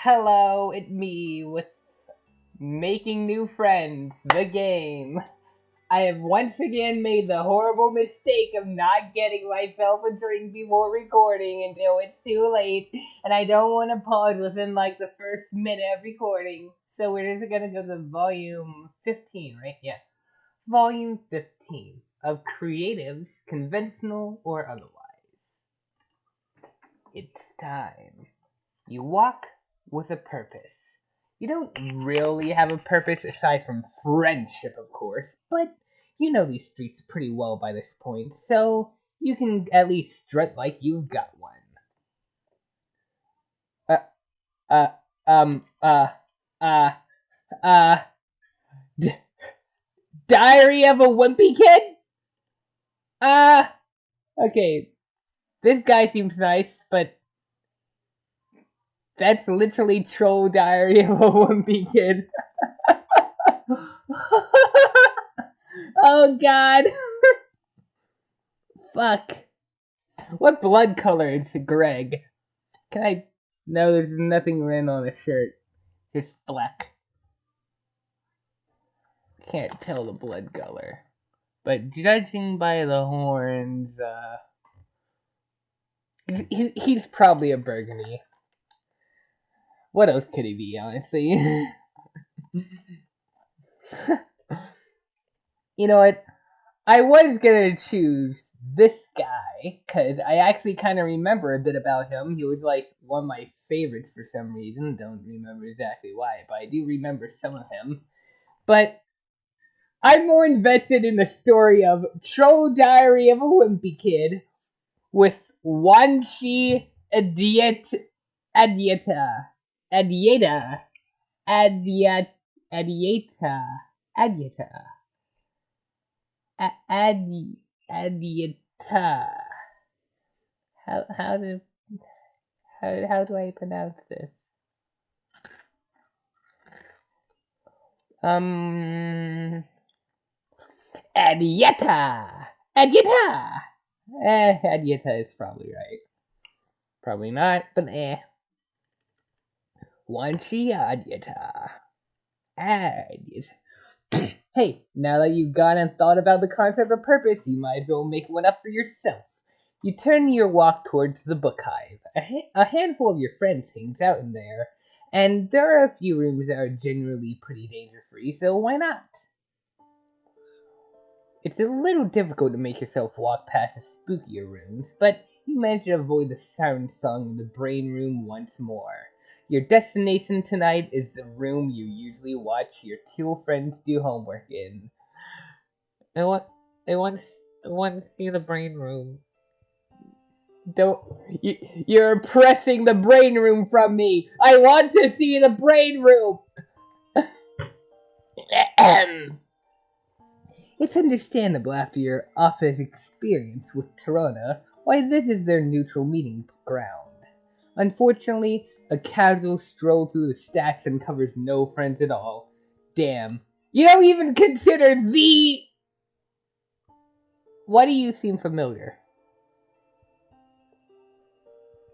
Hello, it's me with Making New Friends, the game. I have once again made the horrible mistake of not getting myself a drink before recording until it's too late, and I don't want to pause within like the first minute of recording. So we're just gonna go to volume 15, right? Yeah. Volume 15 of Creatives, Conventional or Otherwise. It's time. You walk with a purpose. You don't really have a purpose aside from friendship, of course, but you know these streets pretty well by this point, so you can at least strut like you've got one. Uh, uh, um, uh, uh, uh, D- Diary of a Wimpy Kid? Uh, okay, this guy seems nice, but that's literally Troll Diary of a Wimpy Kid. Oh god. Fuck. What blood color is Greg? Can I... No, there's nothing written on the shirt. Just black. Can't tell the blood color. But judging by the horns, he's probably a burgundy. What else could he be, honestly? You know what? I was gonna choose this guy, because I actually kind of remember a bit about him. He was like one of my favorites for some reason. Don't remember exactly why, but I do remember some of him. But I'm more invested in the story of Troll Diary of a Wimpy Kid with Wanshi Adieta, Adieta, Adieta, Adieta, Adieta, Adieta. How do I pronounce this? Adieta, Adieta. Adieta is probably right. Probably not, but Wanchi Adieta. Adieta. Hey, now that you've gone and thought about the concept of purpose, you might as well make one up for yourself. You turn your walk towards the book hive. A handful of your friends hangs out in there, and there are a few rooms that are generally pretty danger-free, so why not? It's a little difficult to make yourself walk past the spookier rooms, but you manage to avoid the siren song in the brain room once more. Your destination tonight is the room you usually watch your two friends do homework in. I want to see the brain room. Don't you're pressing the brain room from me. I want to see the brain room. It's understandable after your office experience with Tirana why this is their neutral meeting ground. Unfortunately, a casual stroll through the stacks uncovers no friends at all. Damn. You don't even consider the... Why do you seem familiar?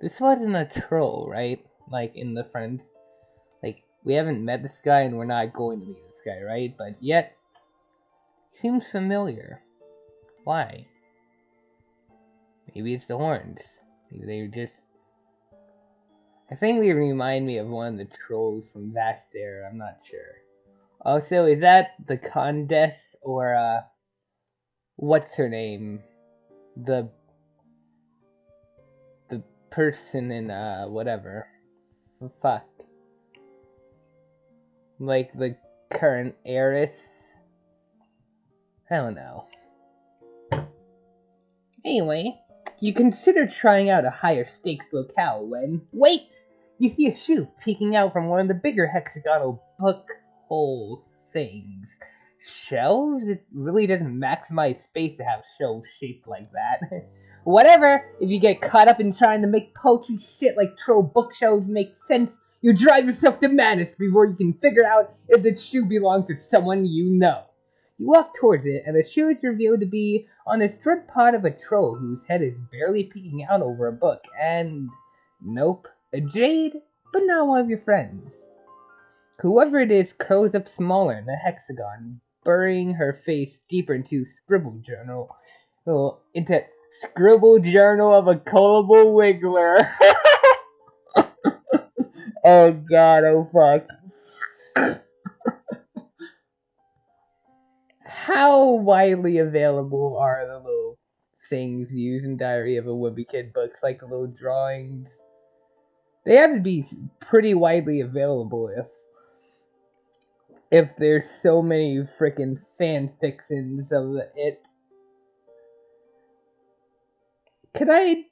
This wasn't a troll, right? Like, in the friends. Like, we haven't met this guy and we're not going to meet this guy, right? But yet, he seems familiar. Why? Maybe it's the horns. Maybe they were just... I think they remind me of one of the trolls from Vastair. I'm not sure. Also, is that the Condess or, what's her name? The person in, whatever. Fuck. Like the current heiress? I don't know. Anyway, you consider trying out a higher stakes locale when... Wait! You see a shoe peeking out from one of the bigger hexagonal book hole things. Shelves? It really doesn't maximize space to have shelves shaped like that. Whatever, if you get caught up in trying to make paltry shit like troll bookshelves make sense, you drive yourself to madness before you can figure out if the shoe belongs to someone you know. You walk towards it, and the shoe is revealed to be on a strut pod of a troll whose head is barely peeking out over a book, and... Nope. A jade? but not one of your friends. Whoever it is curls up smaller in the hexagon, burying her face deeper into Scribble Journal. Into Scribble Journal of a Gullible Wiggler. Oh god, oh fuck. How widely available are the little things used in Diary of a Wimpy Kid books, like the little drawings? They have to be pretty widely available if there's so many freaking fan fictions of it. Could I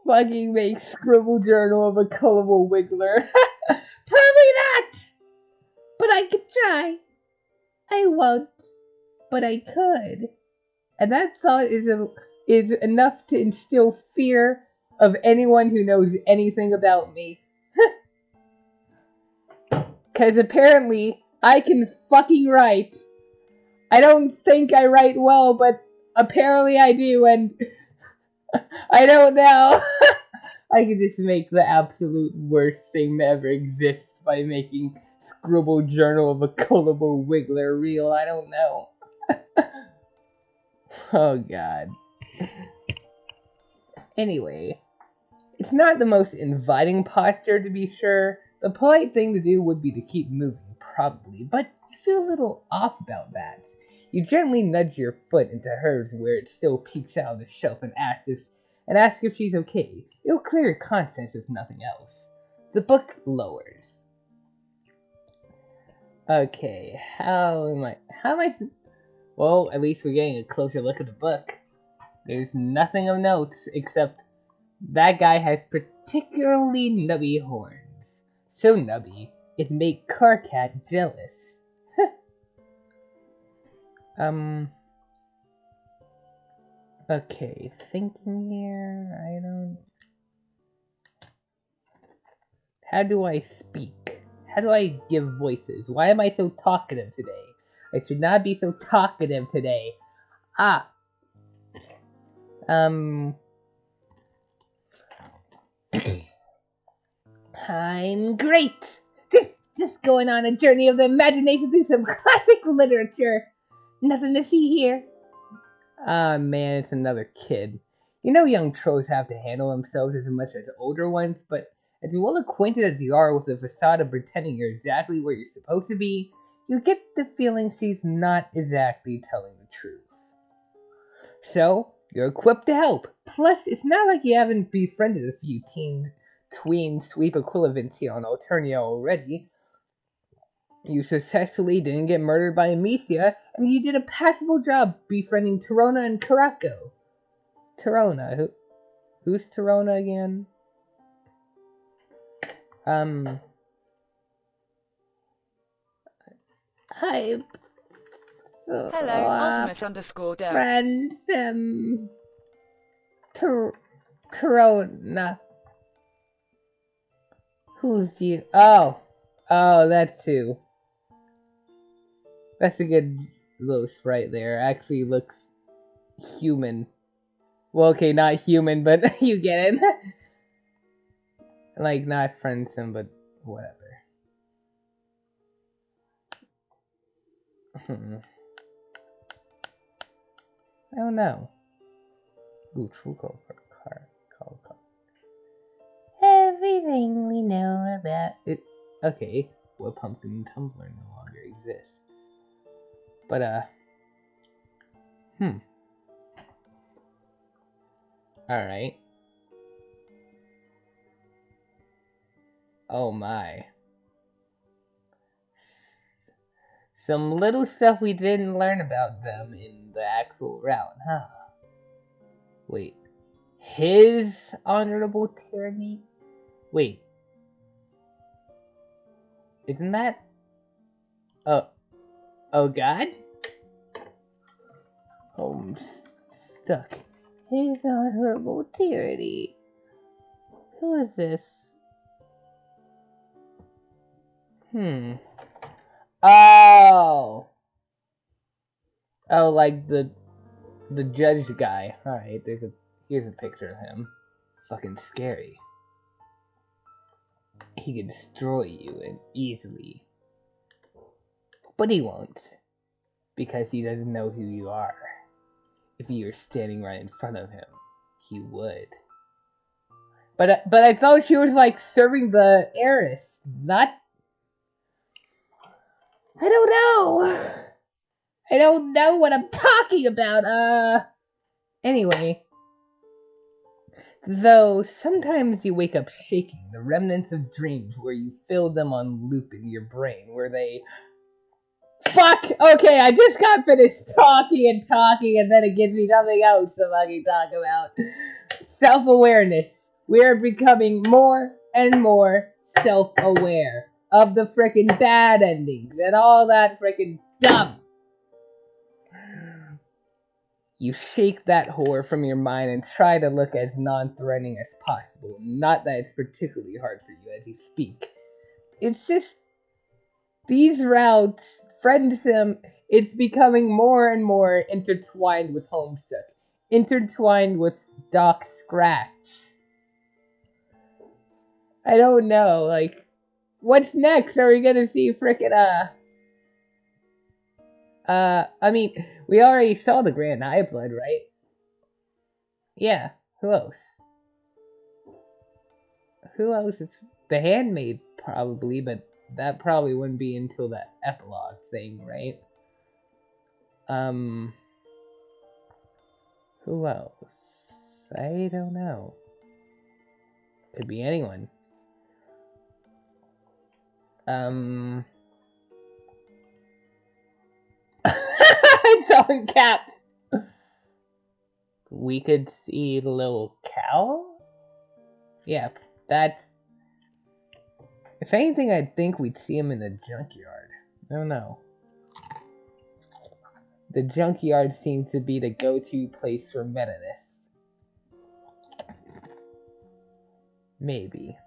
fucking make Scribble Journal of a Gullible Wiggler? Probably not! But I could try. I won't, but I could. And that thought is enough to instill fear of anyone who knows anything about me. Because apparently, I can fucking write. I don't think I write well, but apparently I do, and I don't know. I could just make the absolute worst thing that ever exists by making Scribble Journal of a Gullible Wiggler real. I don't know. Oh god. Anyway, it's not the most inviting posture, to be sure. The polite thing to do would be to keep moving, probably, but you feel a little off about that. You gently nudge your foot into hers where it still peeks out of the shelf and ask if she's okay. It'll clear your conscience if nothing else. The book lowers. Okay, well, at least we're getting a closer look at the book. There's nothing of note except that guy has particularly nubby horns. So nubby, it made Carcat jealous. Okay, thinking here, How do I speak? How do I give voices? Why am I so talkative today? I should not be so talkative today. I'm great! Just going on a journey of the imagination through some classic literature. Nothing to see here. Ah, man, it's another kid. You know young trolls have to handle themselves as much as older ones, but as well acquainted as you are with the facade of pretending you're exactly where you're supposed to be, you get the feeling she's not exactly telling the truth. So, you're equipped to help. Plus, it's not like you haven't befriended a few tween sweep equivalents here on Alternia already. You successfully didn't get murdered by Amicia, and you did a passable job befriending Torona and Karako. Torona, who's Torona again? Hi. Hello, Ultimate_Dirk. Friendsim. Corona. Who's you? Oh, that's who. That's a good little sprite there. Actually looks human. Well, okay, not human, but you get it. Like, not Friendsim, but whatever. I don't know. Ooh, true call. Everything we know about it. Okay, well, Pumpkin Tumbler no longer exists. But, Alright. Oh my. Some little stuff we didn't learn about them in the actual route, huh? Wait. His honorable tyranny? Wait. Isn't that... Oh god? I'm stuck. His honorable tyranny. Who is this? Oh! Oh, like the judge guy. Alright, here's a picture of him. Fucking scary. he could destroy you and easily. But he won't, because he doesn't know who you are. If you were standing right in front of him, he would. But I thought she was like serving the heiress, not. I don't know. I don't know what I'm talking about. Anyway. Though sometimes you wake up shaking, the remnants of dreams where you feel them on loop in your brain, where they. Fuck! Okay, I just got finished talking, and then it gives me something else to fucking talk about. Self-awareness. We are becoming more and more self-aware of the frickin' bad endings and all that frickin' dumb. You shake that horror from your mind and try to look as non-threatening as possible. Not that it's particularly hard for you as you speak. It's just these routes, Friendsim, it's becoming more and more intertwined with Homestuck. Intertwined with Doc Scratch. I don't know, like, what's next? Are we gonna see frickin' I mean, we already saw the Grand Blood, right? Yeah, who else? Who else? It's the Handmaid, probably, but that probably wouldn't be until the epilogue thing, right? Who else? I don't know. Could be anyone. It's on Cap. We could see the little cow? Yeah, that's... If anything, I'd think we'd see him in the junkyard. I don't know. The junkyard seems to be the go-to place for meta-ness. Maybe.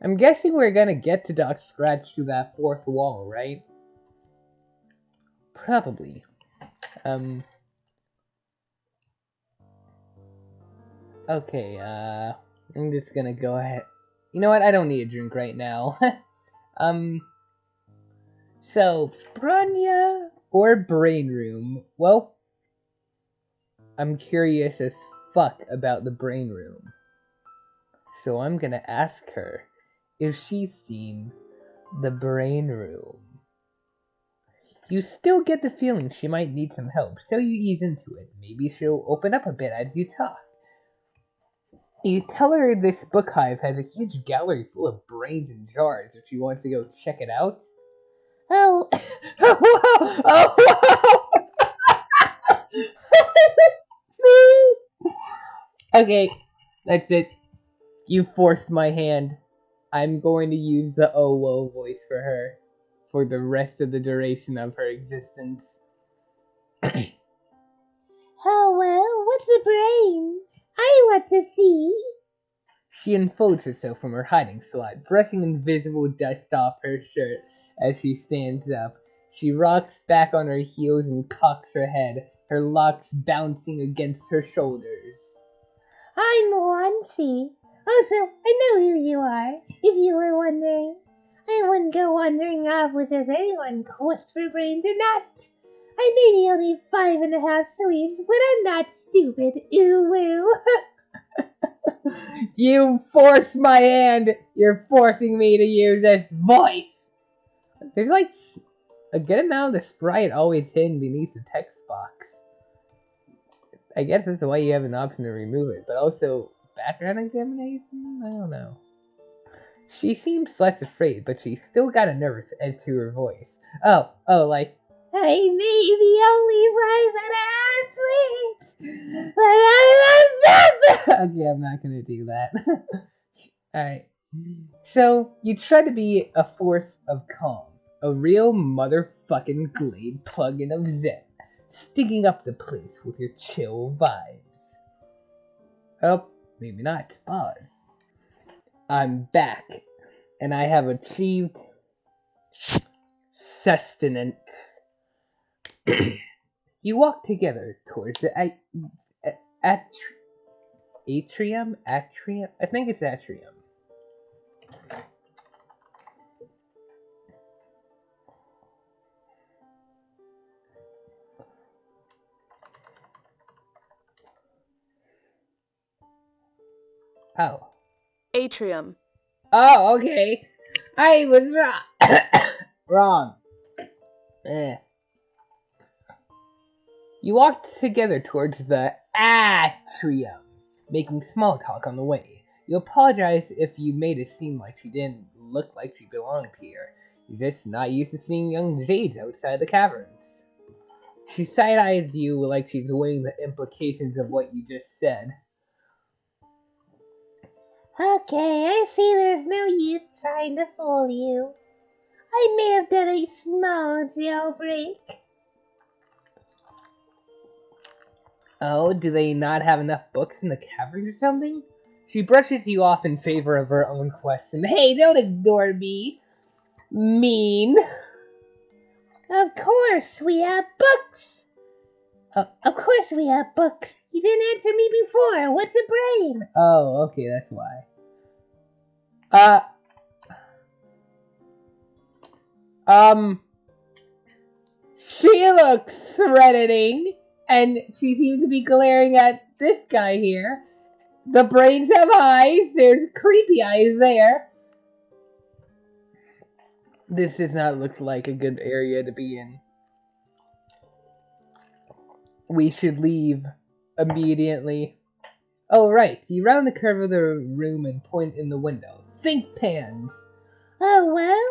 I'm guessing we're gonna get to Doc Scratch through that fourth wall, right? Probably. Okay, I'm just gonna go ahead. You know what? I don't need a drink right now. So, Branya or Brain Room? Well, I'm curious as fuck about the Brain Room. So I'm gonna ask her if she's seen the Brain Room. You still get the feeling she might need some help, so you ease into it. Maybe she'll open up a bit as you talk. You tell her this book hive has a huge gallery full of brains and jars if she wants to go check it out. Oh, Okay, that's it. You forced my hand. I'm going to use the oh voice for her for the rest of the duration of her existence. Oh, well, what's the brain? I want to see. She unfolds herself from her hiding spot, brushing invisible dust off her shirt as she stands up. She rocks back on her heels and cocks her head, her locks bouncing against her shoulders. I'm Wancy. Also, I know who you are, if you were wondering. I wouldn't go wandering off with just anyone, quest for brains or not. I may be only 5.5 sweeps, but I'm not stupid. Ooh woo. You forced my hand! You're forcing me to use this voice! There's like a good amount of the sprite always hidden beneath the text box. I guess that's why you have an option to remove it, but also background examination? I don't know. She seems less afraid, but she's still got a nervous edge to her voice. Oh, like, I may be only 5.5 sweeps, but I'm not okay, I'm not gonna do that. Alright. So, you try to be a force of calm. A real motherfucking Glade plugin of Zen. Sticking up the place with your chill vibes. Oh, maybe not. Pause. I'm back. And I have achieved sustenance. You walk together towards the Atrium? Atrium? I think it's atrium. Oh. Atrium. Oh, okay. I was wrong. Wrong. Eh. You walked together towards the atrium, making small talk on the way. You apologize if you made it seem like she didn't look like she belonged here. You're just not used to seeing young jades outside the caverns. She side-eyes you like she's weighing the implications of what you just said. Okay, I see there's no use trying to fool you. I may have done a small jailbreak. Oh, do they not have enough books in the cavern or something? She brushes you off in favor of her own question. Hey, don't ignore me. Mean. Of course we have books. Of course we have books. You didn't answer me before. What's a brain? Oh, okay, that's why. She looks threatening, and she seems to be glaring at this guy here. The brains have eyes. There's creepy eyes there. This does not look like a good area to be in. We should leave immediately. Oh, right. You round the curve of the room and point in the window. Sink pans! Oh, well?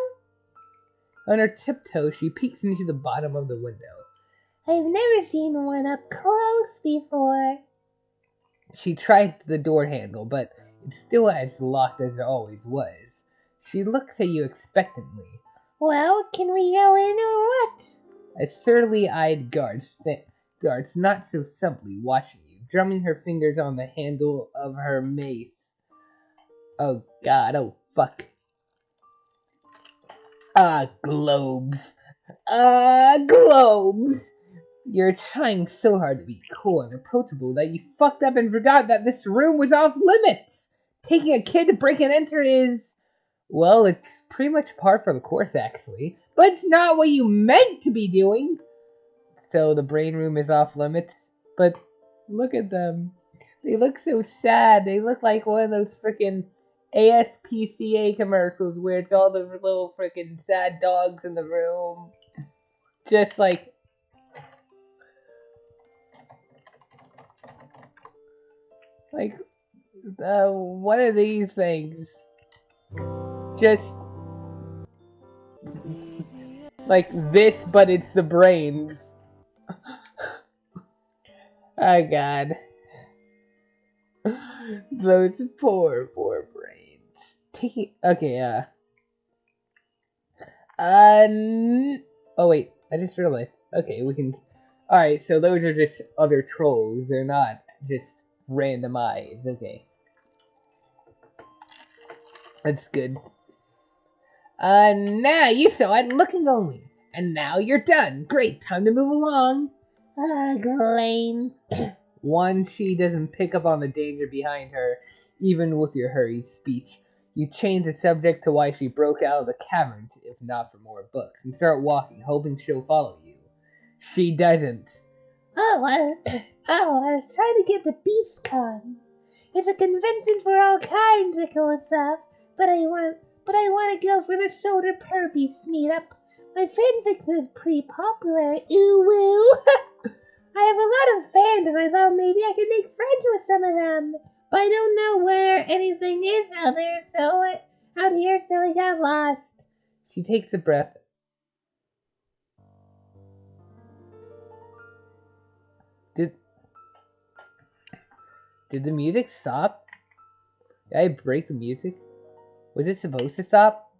On her tiptoe, she peeks into the bottom of the window. I've never seen one up close before. She tries the door handle, but it's still as locked as it always was. She looks at you expectantly. Well, can we go in or what? A surly-eyed guard not so subtly watching you, drumming her fingers on the handle of her mace. Oh god, oh fuck. Globes. Globes! You're trying so hard to be cool and approachable that you fucked up and forgot that this room was off limits! Taking a kid to break and enter is... well, it's pretty much par for the course, actually. But it's not what you meant to be doing! So the brain room is off limits? But look at them. They look so sad. They look like one of those freaking ASPCA commercials where it's all the little freaking sad dogs in the room. Just like... what are these things? Just... like this, but it's the brains. Oh god. Those poor brains. Okay, oh wait, I just realized. Okay, we can... alright, so those are just other trolls. They're not just random eyes. Okay. That's good. Now you saw it looking only. And now you're done. Great, time to move along. Lame. One, she doesn't pick up on the danger behind her, even with your hurried speech. You change the subject to why she broke out of the caverns, if not for more books, and start walking, hoping she'll follow you. She doesn't. I was trying to get the BeastCon. It's a convention for all kinds of cool stuff, but I want to go for the Solar Purbeast meetup. My fanfic is pretty popular. Ooh woo! I have a lot of fans, and I thought maybe I could make friends with some of them. But I don't know where anything is out here, so I got lost. She takes a breath. Did the music stop? Did I break the music? Was it supposed to stop?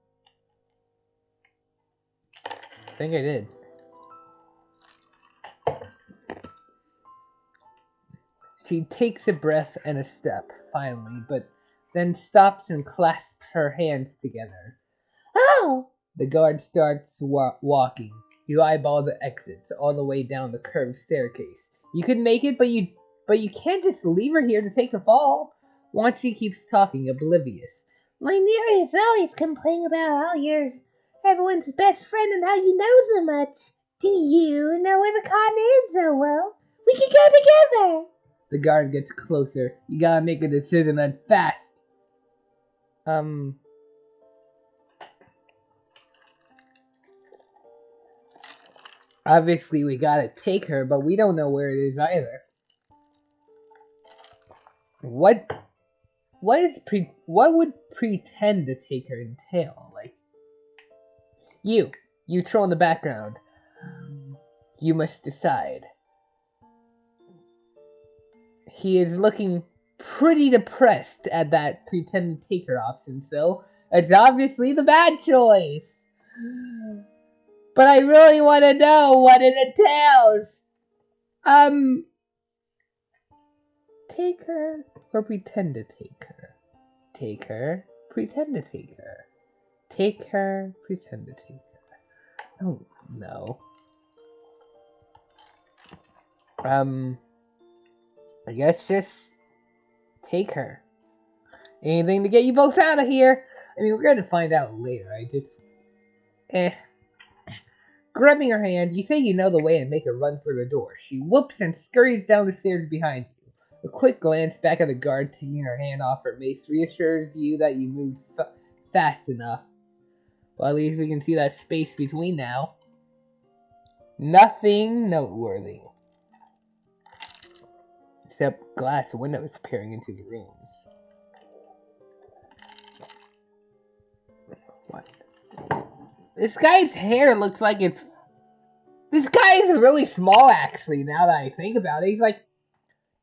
I think I did. She takes a breath and a step, finally, but then stops and clasps her hands together. Oh! The guard starts walking. You eyeball the exits all the way down the curved staircase. You could make it, but you but you can't just leave her here to take the fall. Wanchi keeps talking, oblivious. My Nereus always complain about how you're everyone's best friend and how you know so much. Do you know where the cotton is so well? We can go together. The guard gets closer. You gotta make a decision and fast. Obviously we gotta take her, but we don't know where it is either. What would pretend to take her entail? Like, you troll in the background. You must decide. He is looking pretty depressed at that pretend to take her option, so it's obviously the bad choice. But I really want to know what it entails. Take her or pretend to take her? Take her, pretend to take her. Take her, pretend to take her. Oh, no. I guess just take her. Anything to get you both out of here. I mean, we're gonna find out later. Grabbing her hand, you say you know the way and make a run for the door. She whoops and scurries down the stairs behind you. A quick glance back at the guard taking her hand off her mace reassures you that you moved fast enough. Well, at least we can see that space between now. Nothing noteworthy. Except glass windows peering into the rooms. What? This guy's hair looks like it's... This guy is really small, actually, now that I think about it. He's like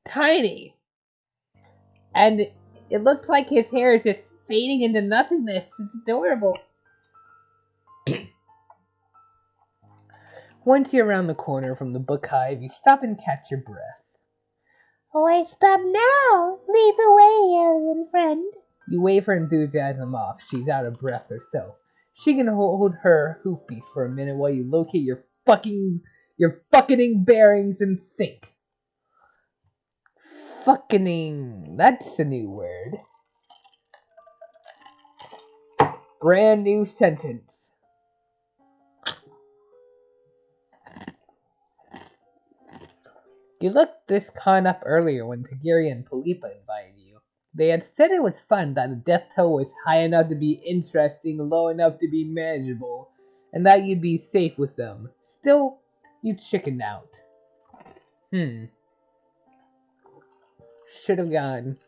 tiny. And it looks like his hair is just fading into nothingness. It's adorable. Once you're around the corner from the book hive, you stop and catch your breath. Why stop now? Lead the way, alien friend. You wave her enthusiasm off. She's out of breath herself. She can hold her hoofbeats for a minute while you locate your fucking bearings and think. Fucking, that's a new word. Brand new sentence. You looked this con up earlier when Tagiri and Palipa invited you. They had said it was fun, that the death toll was high enough to be interesting, low enough to be manageable, and that you'd be safe with them. Still, you chickened out. Should have gone.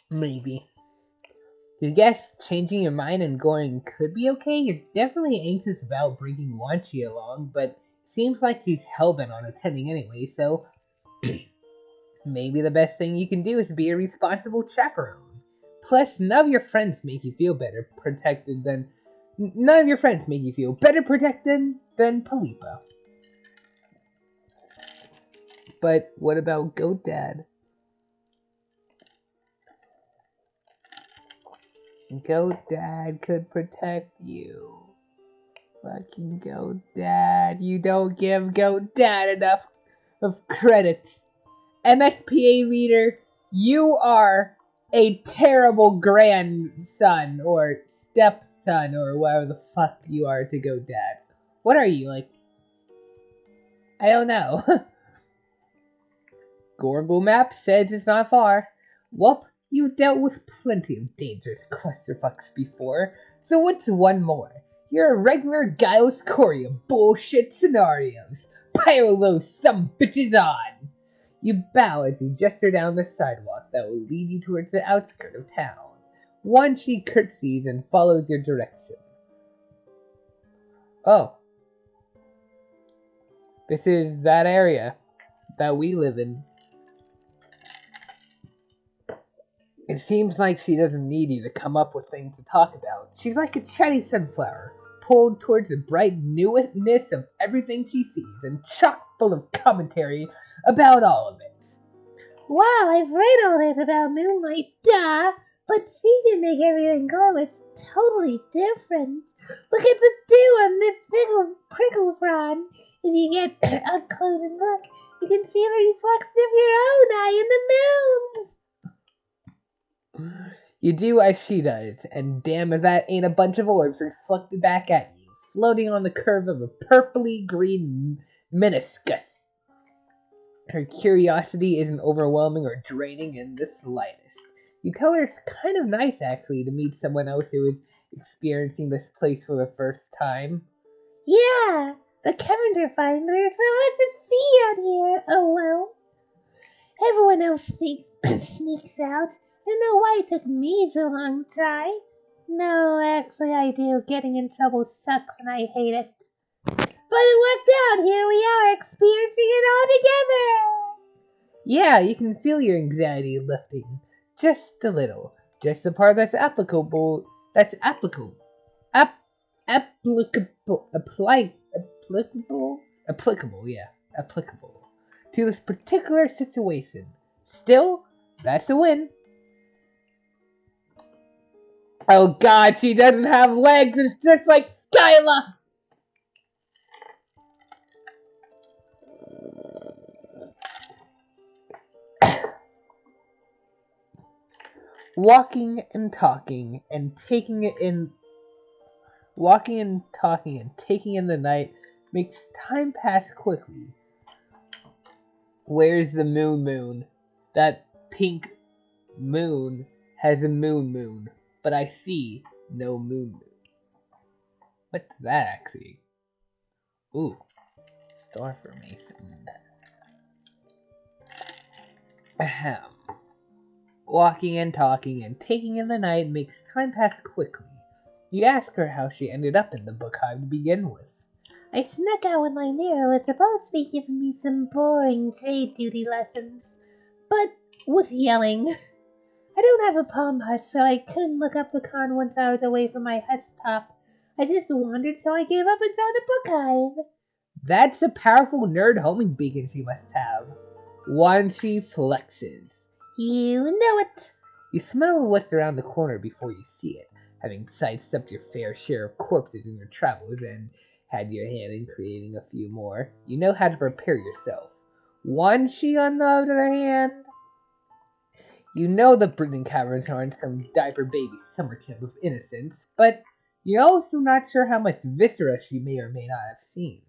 Maybe. You guess changing your mind and going could be okay? You're definitely anxious about bringing Wanchi along, but seems like she's hellbent on attending anyway, so maybe the best thing you can do is be a responsible chaperone. Plus, none of your friends make you feel better protected than Palipa. But what about Goat Dad? Goat Dad could protect you. Fucking Goat Dad. You don't give Goat Dad enough of credit. MSPA reader, you are a terrible grandson or stepson or whatever the fuck you are to Goat Dad. What are you, like? I don't know. Google Maps says it's not far. Whoop, you've dealt with plenty of dangerous clusterfucks before, so what's one more? You're a regular Gaius Corey of bullshit scenarios. Pile those some bitches on! You bow as you gesture down the sidewalk that will lead you towards the outskirts of town. Wanchi curtsies and follows your direction. Oh. This is that area that we live in. It seems like she doesn't need you to come up with things to talk about. She's like a chatty sunflower, pulled towards the bright newness of everything she sees, and chock full of commentary about all of it. Wow, I've read all this about Moonlight, duh, but she can make everything glow. It's totally different. Look at the dew on this prickle frond. If you get up close and look, you can see the reflection of your own eye in the moon's. You do as she does, and damn if that ain't a bunch of orbs reflected back at you, floating on the curve of a purpley green meniscus. Her curiosity isn't overwhelming or draining in the slightest. You tell her it's kind of nice, actually, to meet someone else who is experiencing this place for the first time. Yeah, the caverns are fine, but there's so much to see out here. Oh well. Everyone else sneaks out. I don't know why it took me so long to try. No, actually I do. Getting in trouble sucks and I hate it. But it worked out. Here we are experiencing it all together. Yeah, you can feel your anxiety lifting. Just a little. Just the part that's applicable. Applicable, to this particular situation. Still, that's a win. Oh god, she doesn't have legs, it's just like Skyla! Walking and talking and taking in the night makes time pass quickly. Where's the moon? That pink moon has a moon, but I see no moon. What's that actually? Ooh, star formations. Ahem. Walking and talking and taking in the night makes time pass quickly. You ask her how she ended up in the book hive to begin with. I snuck out when my Nero was supposed to be giving me some boring jade duty lessons, but was yelling. I don't have a palm husk, so I couldn't look up the con once I was away from my husk top. I just wandered, so I gave up and found a book hive. That's a powerful nerd homing beacon she must have. One she flexes. You know it. You smell what's around the corner before you see it, having sidestepped your fair share of corpses in your travels and had your hand in creating a few more. You know how to prepare yourself. One she, on the other hand, you know the breeding caverns aren't some diaper baby summer camp of innocence, but you're also not sure how much viscera she may or may not have seen.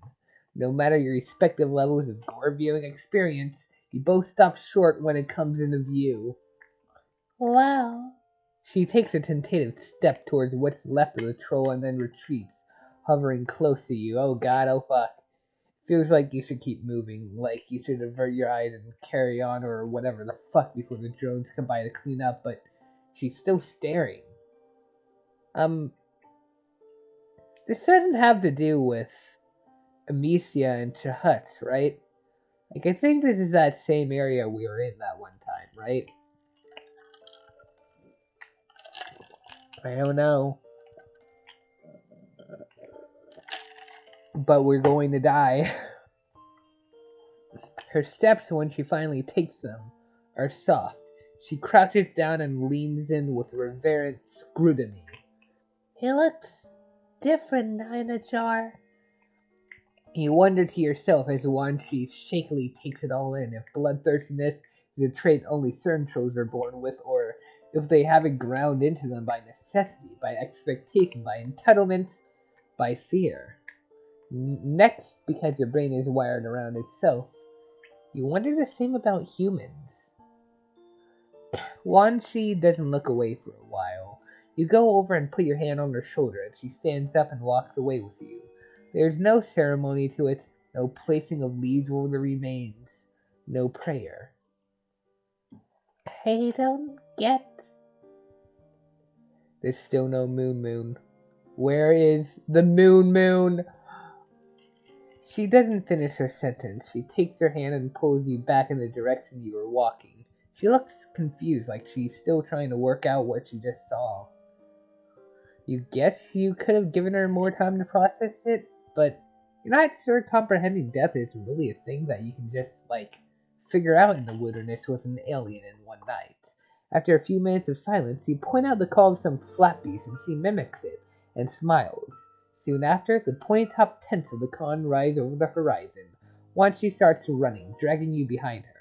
No matter your respective levels of gore viewing experience, you both stop short when it comes into view. Wow. She takes a tentative step towards what's left of the troll and then retreats, hovering close to you. Oh god, oh fuck. Feels like you should keep moving, like you should avert your eyes and carry on or whatever the fuck before the drones come by to clean up, but she's still staring. This doesn't have to do with Amicia and Chahuts, right? Like, I think this is that same area we were in that one time, right? I don't know. But we're going to die. Her steps, when she finally takes them, are soft. She crouches down and leans in with reverent scrutiny. It looks different in a jar. You wonder to yourself as Wanshi shakily takes it all in if bloodthirstiness is a trait only certain trolls are born with, or if they have it ground into them by necessity, by expectation, by entitlement, by fear. Next, because your brain is wired around itself, you wonder the same about humans. Wanshi doesn't look away for a while. You go over and put your hand on her shoulder and she stands up and walks away with you. There's no ceremony to it, no placing of leaves over the remains, no prayer. I don't get. There's still no moon. Where is the moon? She doesn't finish her sentence. She takes your hand and pulls you back in the direction you were walking. She looks confused, like she's still trying to work out what she just saw. You guess you could have given her more time to process it, but you're not sure comprehending death is really a thing that you can just, figure out in the wilderness with an alien in one night. After a few minutes of silence, you point out the call of some flat beast and she mimics it, and smiles. Soon after, the pointy-top tents of the con rise over the horizon. Once she starts running, dragging you behind her.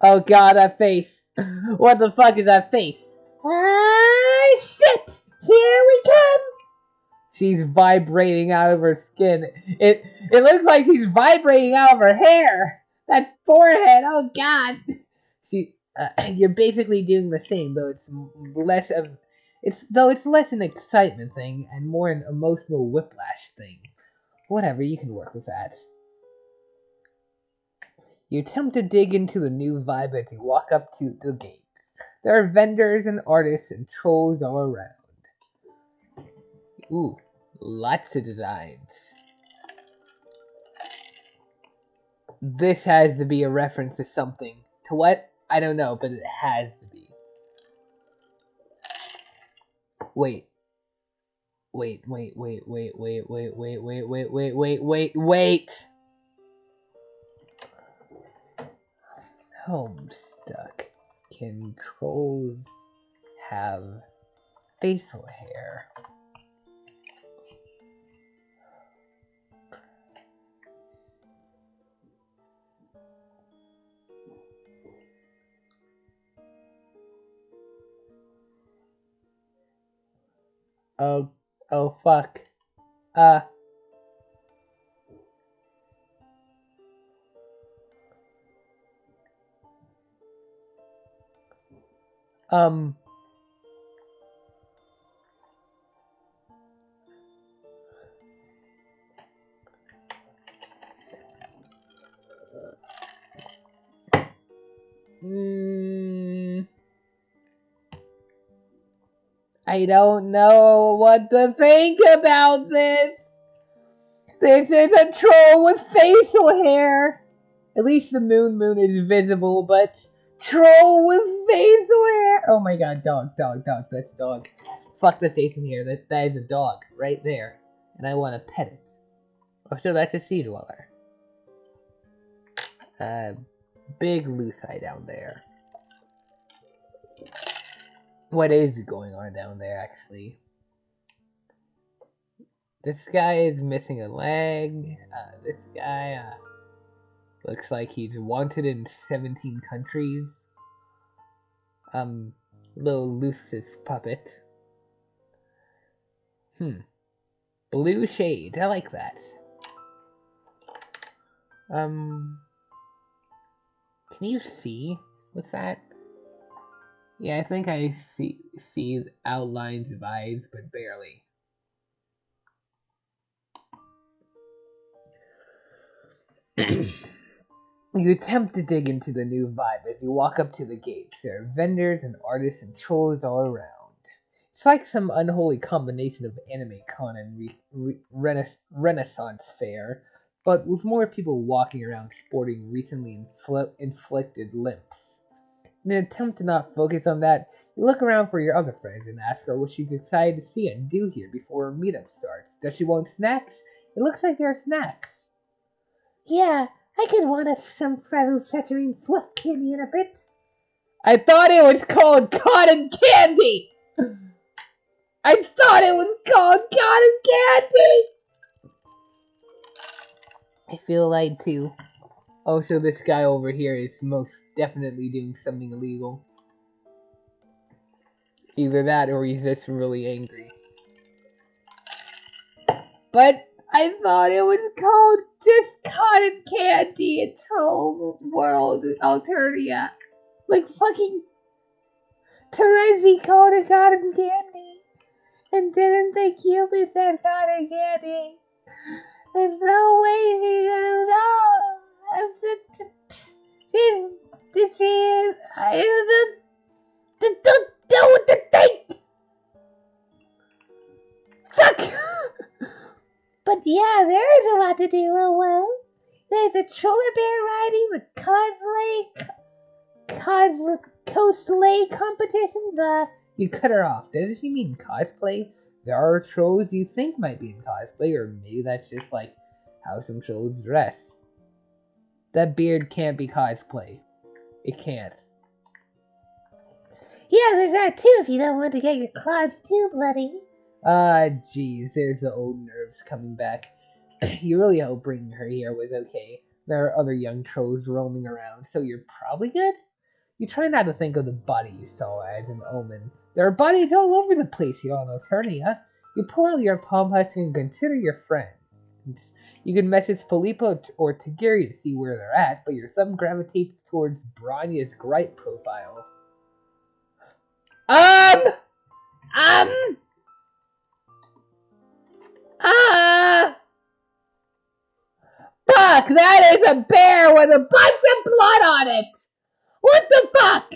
Oh god, that face! What the fuck is that face? Ah, shit! Here we come! She's vibrating out of her skin. It looks like she's vibrating out of her hair. That forehead, oh god. You're basically doing the same, though it's less an excitement thing and more an emotional whiplash thing. Whatever, you can work with that. You attempt to dig into the new vibe as you walk up to the gates. There are vendors and artists and trolls all around. Ooh, lots of designs. This has to be a reference to something. To what? I don't know, but it has to be. Wait. Homestuck. Can trolls have facial hair? Oh fuck. I don't know what to think about this. This is a troll with facial hair. At least the moon is visible, but troll with facial hair. Oh my god, dog, that's dog. Fuck the facial hair, that is a dog right there. And I want to pet it. Oh, so that's a sea dweller. Big loose eye down there. What is going on down there, actually? This guy is missing a leg. This guy, looks like he's wanted in 17 countries. Little Lucis puppet. Blue shades, I like that. Can you see with that? Yeah, I think I see outlines of eyes, but barely. You attempt to dig into the new vibe as you walk up to the gates. There are vendors and artists and trolls all around. It's like some unholy combination of anime con and Renaissance fair, but with more people walking around sporting recently inflicted limps. In an attempt to not focus on that, you look around for your other friends and ask her what she's excited to see and do here before her meetup starts. Does she want snacks? It looks like there are snacks. Yeah, I could want some frazzle saturating fluff candy in a bit. I thought it was called cotton candy! I thought it was called cotton candy! I feel lied too. Oh, so this guy over here is most definitely doing something illegal. Either that or he's just really angry. But I thought it was called just cotton candy in Troll World Alternia. Like fucking Terezi called it cotton candy. And didn't think Cupid said cotton candy. There's no way she's gonna know. I don't know what to think. Fuck. But yeah, there is a lot to do. Well, there's a troller bear riding, the cosplay competition. You cut her off. Does she mean cosplay? There are trolls you think might be in cosplay, or maybe that's just like how some trolls dress. That beard can't be cosplay. It can't. Yeah, there's that too if you don't want to get your claws too bloody. Ah, geez, there's the old nerves coming back. You really hope bringing her here was okay. There are other young trolls roaming around, so you're probably good? You try not to think of the body you saw as an omen. There are bodies all over the place here on Eternia. You pull out your palm husk and consider your friends. You can message Filippo or Tigiri to see where they're at, but your thumb gravitates towards Brania's gripe profile. Um, fuck, that is a bear with a bunch of blood on it! What the fuck?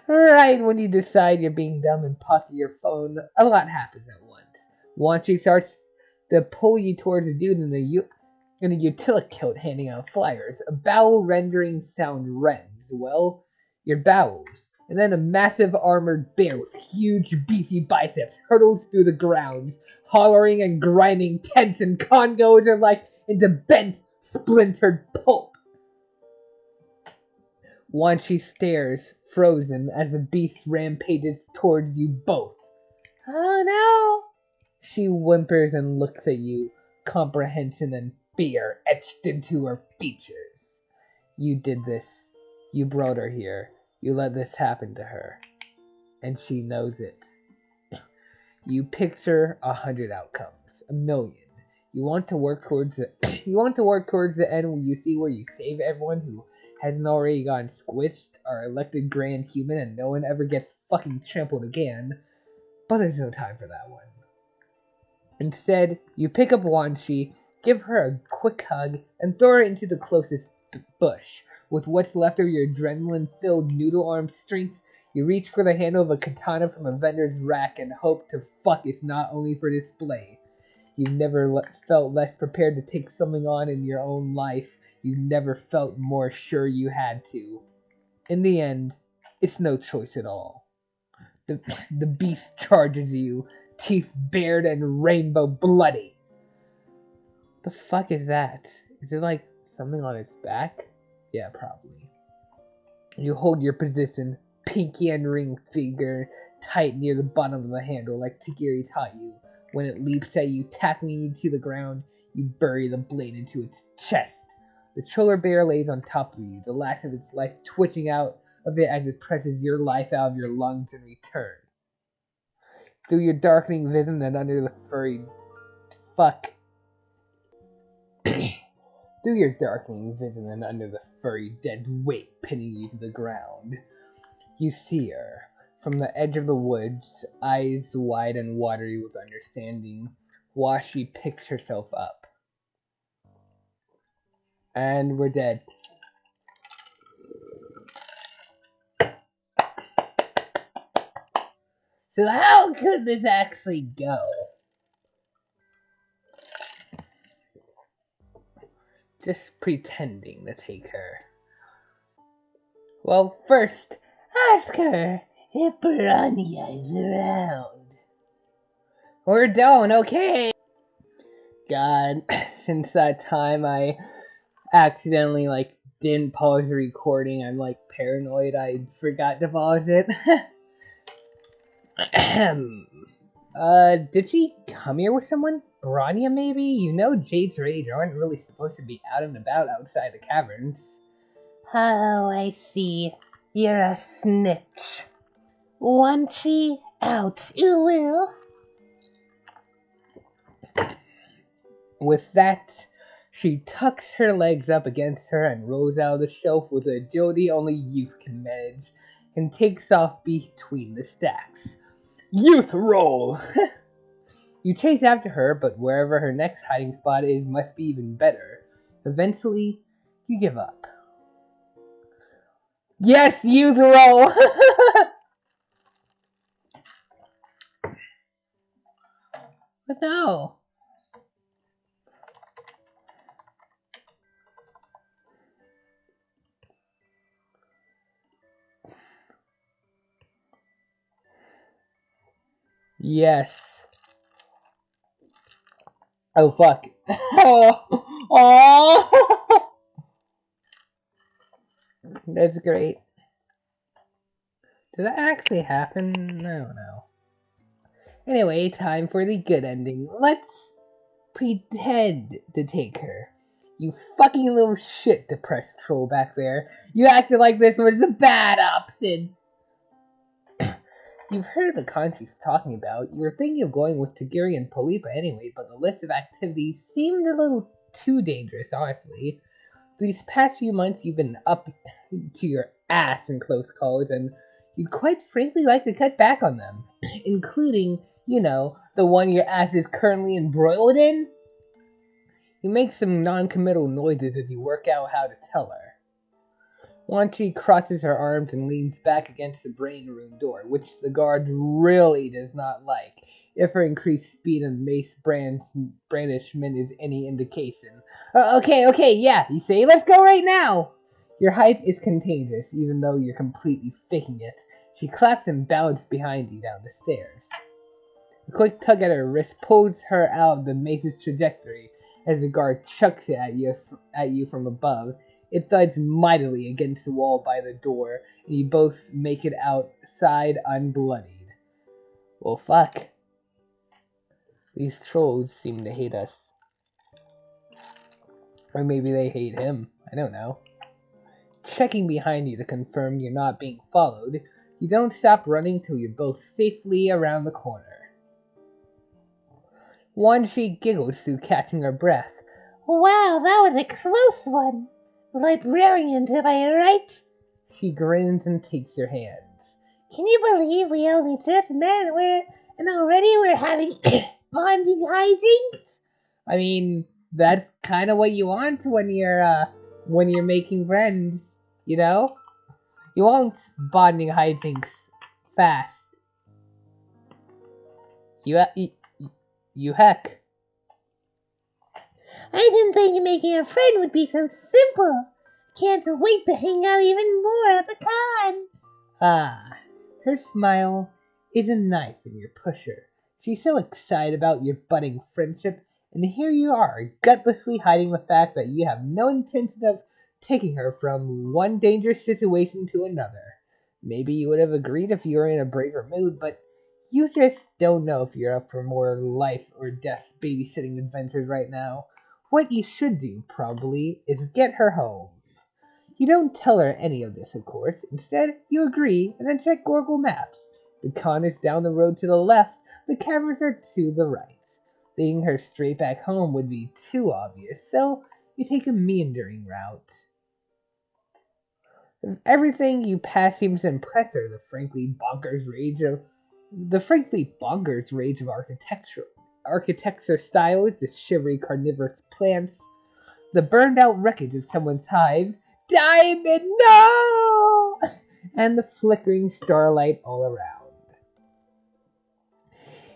Right when you decide you're being dumb and pocket your phone, a lot happens at once. Once she starts to pull you towards a dude in a utility coat handing out flyers, a bowel rendering sound rends, well, your bowels. And then a massive armored bear with huge beefy biceps hurtles through the grounds, hollering and grinding tents and congos are like into bent, splintered pulp. Once she stares, frozen, as the beast rampages towards you both. Oh no! She whimpers and looks at you, comprehension and fear etched into her features. You did this. You brought her here. You let this happen to her. And she knows it. You picture 100 outcomes. 1,000,000. You want to work towards the end where you see where you save everyone who hasn't already gotten squished, are elected grand human, and no one ever gets fucking trampled again. But there's no time for that one. Instead, you pick up Wanshi, give her a quick hug, and throw her into the closest bush. With what's left of your adrenaline-filled noodle-arm strength, you reach for the handle of a katana from a vendor's rack and hope to fuck it's not only for display. You've never felt less prepared to take something on in your own life. You never felt more sure you had to. In the end, it's no choice at all. The beast charges you, teeth bared and rainbow bloody. The fuck is that? Is it like something on its back? Yeah, probably. You hold your position, pinky and ring finger tight near the bottom of the handle like Tigiri taught you. When it leaps at you, tackling you to the ground, you bury the blade into its chest. The troller bear lays on top of you, the last of its life twitching out of it as it presses your life out of your lungs in return. Through your darkening vision and under the furry Through your darkening vision and under the furry dead weight pinning you to the ground, you see her. From the edge of the woods, eyes wide and watery with understanding, while she picks herself up. And we're dead. So how could this actually go? Just pretending to take her. Well, first, ask her if Brania is around. Or don't, okay? God, since that time I accidentally, didn't pause the recording. I'm, paranoid I forgot to pause it. Did she come here with someone? Brania, maybe? You know Jade's Rage aren't really supposed to be out and about outside the caverns. Oh, I see. You're a snitch. Wanshi out, Uwu. With that, she tucks her legs up against her and rolls out of the shelf with agility only youth can manage, and takes off between the stacks. Youth roll! You chase after her, but wherever her next hiding spot is must be even better. Eventually, you give up. Yes, youth roll! But no. Yes. Oh, fuck. Oh. That's great. Did that actually happen? I don't know. Anyway, time for the good ending. Let's pretend to take her. You fucking little shit, depressed troll back there. You acted like this was a bad option. You've heard the con she's talking about. You were thinking of going with Tagiri and Polipa anyway, but the list of activities seemed a little too dangerous, honestly. These past few months you've been up to your ass in close calls, and you'd quite frankly like to cut back on them. Including, the one your ass is currently embroiled in. You make some non-committal noises as you work out how to tell her. Wanchi crosses her arms and leans back against the brain room door, which the guard really does not like, if her increased speed and mace brandishment is any indication. Okay, yeah, you say, let's go right now! Your hype is contagious, even though you're completely faking it. She claps and bounds behind you down the stairs. A quick tug at her wrist pulls her out of the mace's trajectory as the guard chucks it at you from above. It thuds mightily against the wall by the door, and you both make it outside unbloodied. Well, fuck. These trolls seem to hate us. Or maybe they hate him. I don't know. Checking behind you to confirm you're not being followed, you don't stop running till you're both safely around the corner. Wanchi giggles through catching her breath. Wow, that was a close one. Librarian, am I right? She grins and takes your hands. Can you believe we only just met and already we're having bonding hijinks? I mean, that's kind of what you want when you're making friends, you know? You want bonding hijinks fast. You heck. I didn't think making a friend would be so simple. Can't wait to hang out even more at the con. Ah, her smile isn't nice when you push her. She's so excited about your budding friendship, and here you are, gutlessly hiding the fact that you have no intention of taking her from one dangerous situation to another. Maybe you would have agreed if you were in a braver mood, but you just don't know if you're up for more life or death babysitting adventures right now. What you should do, probably, is get her home. You don't tell her any of this, of course. Instead, you agree and then check Google Maps. The con is down the road to the left, the cameras are to the right. Leading her straight back home would be too obvious, so you take a meandering route. If everything you pass seems to impress her, the frankly bonkers rage of architecture styles, the shivery carnivorous plants, the burned out wreckage of someone's hive, diamond, no! And the flickering starlight all around.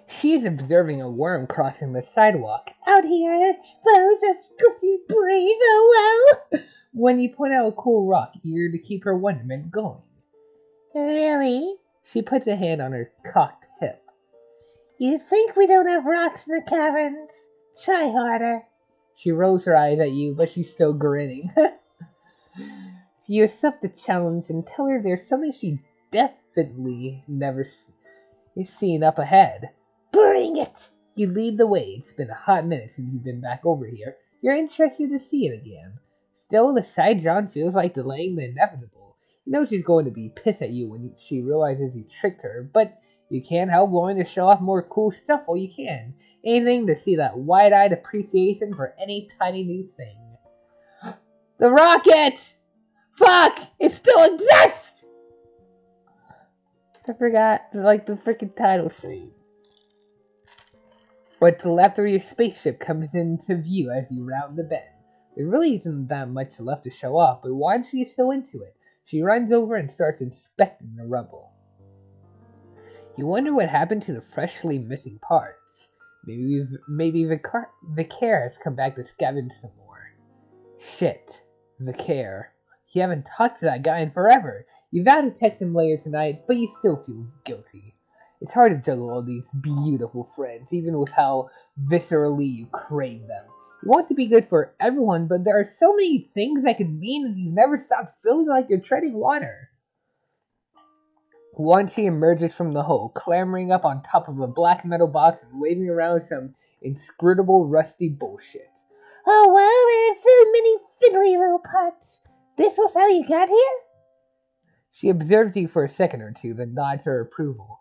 She is observing a worm crossing the sidewalk. Out here exposed, a scuffy brave, oh well. When you point out a cool rock, eager to keep her wonderment going. Really? She puts a hand on her cocked hip. You think we don't have rocks in the caverns? Try harder. She rolls her eyes at you, but she's still grinning. You accept the challenge and tell her there's something she definitely never seen up ahead. Bring it! You lead the way. It's been a hot minute since you've been back over here. You're interested to see it again. Still, the side John feels like delaying the inevitable. You know she's going to be pissed at you when she realizes you tricked her, but you can't help wanting to show off more cool stuff while you can. Anything to see that wide-eyed appreciation for any tiny new thing. The rocket! Fuck! It still exists! I forgot, the freaking title screen. But to the left of your spaceship comes into view as you round the bend. There really isn't that much left to show off, but Wanchi is so into it. She runs over and starts inspecting the rubble. You wonder what happened to the freshly missing parts. Maybe Vicaire has come back to scavenge some more. Shit, Vicaire. You haven't talked to that guy in forever. You vow to text him later tonight, but you still feel guilty. It's hard to juggle all these beautiful friends, even with how viscerally you crave them. You want to be good for everyone, but there are so many things that can mean that you never stop feeling like you're treading water. Wanchi emerges from the hole, clambering up on top of a black metal box and waving around some inscrutable rusty bullshit. Oh, well, there's so many fiddly little parts. This was how you got here? She observes you for a second or two, then nods her approval.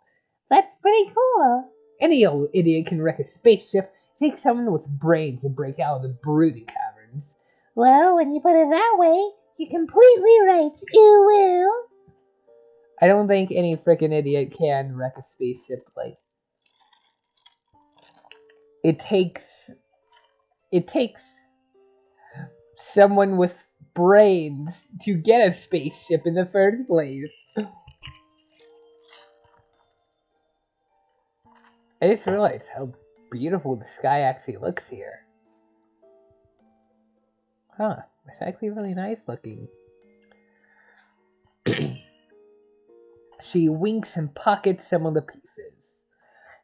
That's pretty cool. Any old idiot can wreck a spaceship. It takes someone with brains to break out of the brooding caverns. Well, when you put it that way, you're completely right. You will. I don't think any frickin' idiot can wreck a spaceship. Like, it takes someone with brains to get a spaceship in the first place. I just realized how beautiful the sky actually looks here. Huh, it's actually really nice looking. She winks and pockets some of the pieces.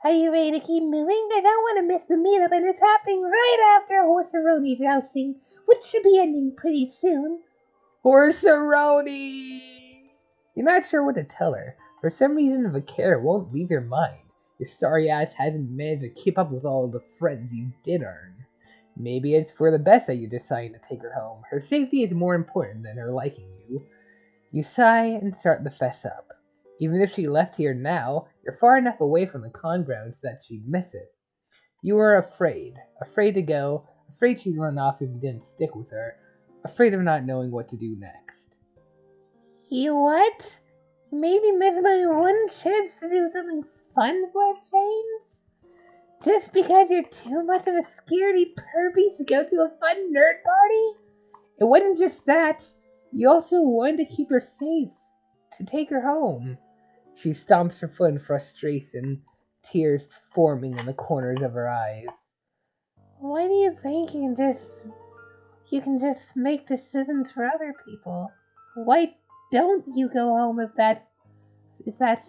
Are you ready to keep moving? I don't want to miss the meetup, and it's happening right after Horseroni jousting, which should be ending pretty soon. Horseroni! You're not sure what to tell her. For some reason, the care won't leave your mind. Your sorry ass hasn't managed to keep up with all the friends you did earn. Maybe it's for the best that you decide to take her home. Her safety is more important than her liking you. You sigh and start to fess up. Even if she left here now, you're far enough away from the con grounds that she'd miss it. You were afraid. Afraid to go. Afraid she'd run off if you didn't stick with her. Afraid of not knowing what to do next. You what? Maybe miss my one chance to do something fun for a change? Just because you're too much of a scaredy perpy to go to a fun nerd party? It wasn't just that. You also wanted to keep her safe. To take her home. She stomps her foot in frustration, tears forming in the corners of her eyes. Why do you think you can just make decisions for other people? Why don't you go home if that's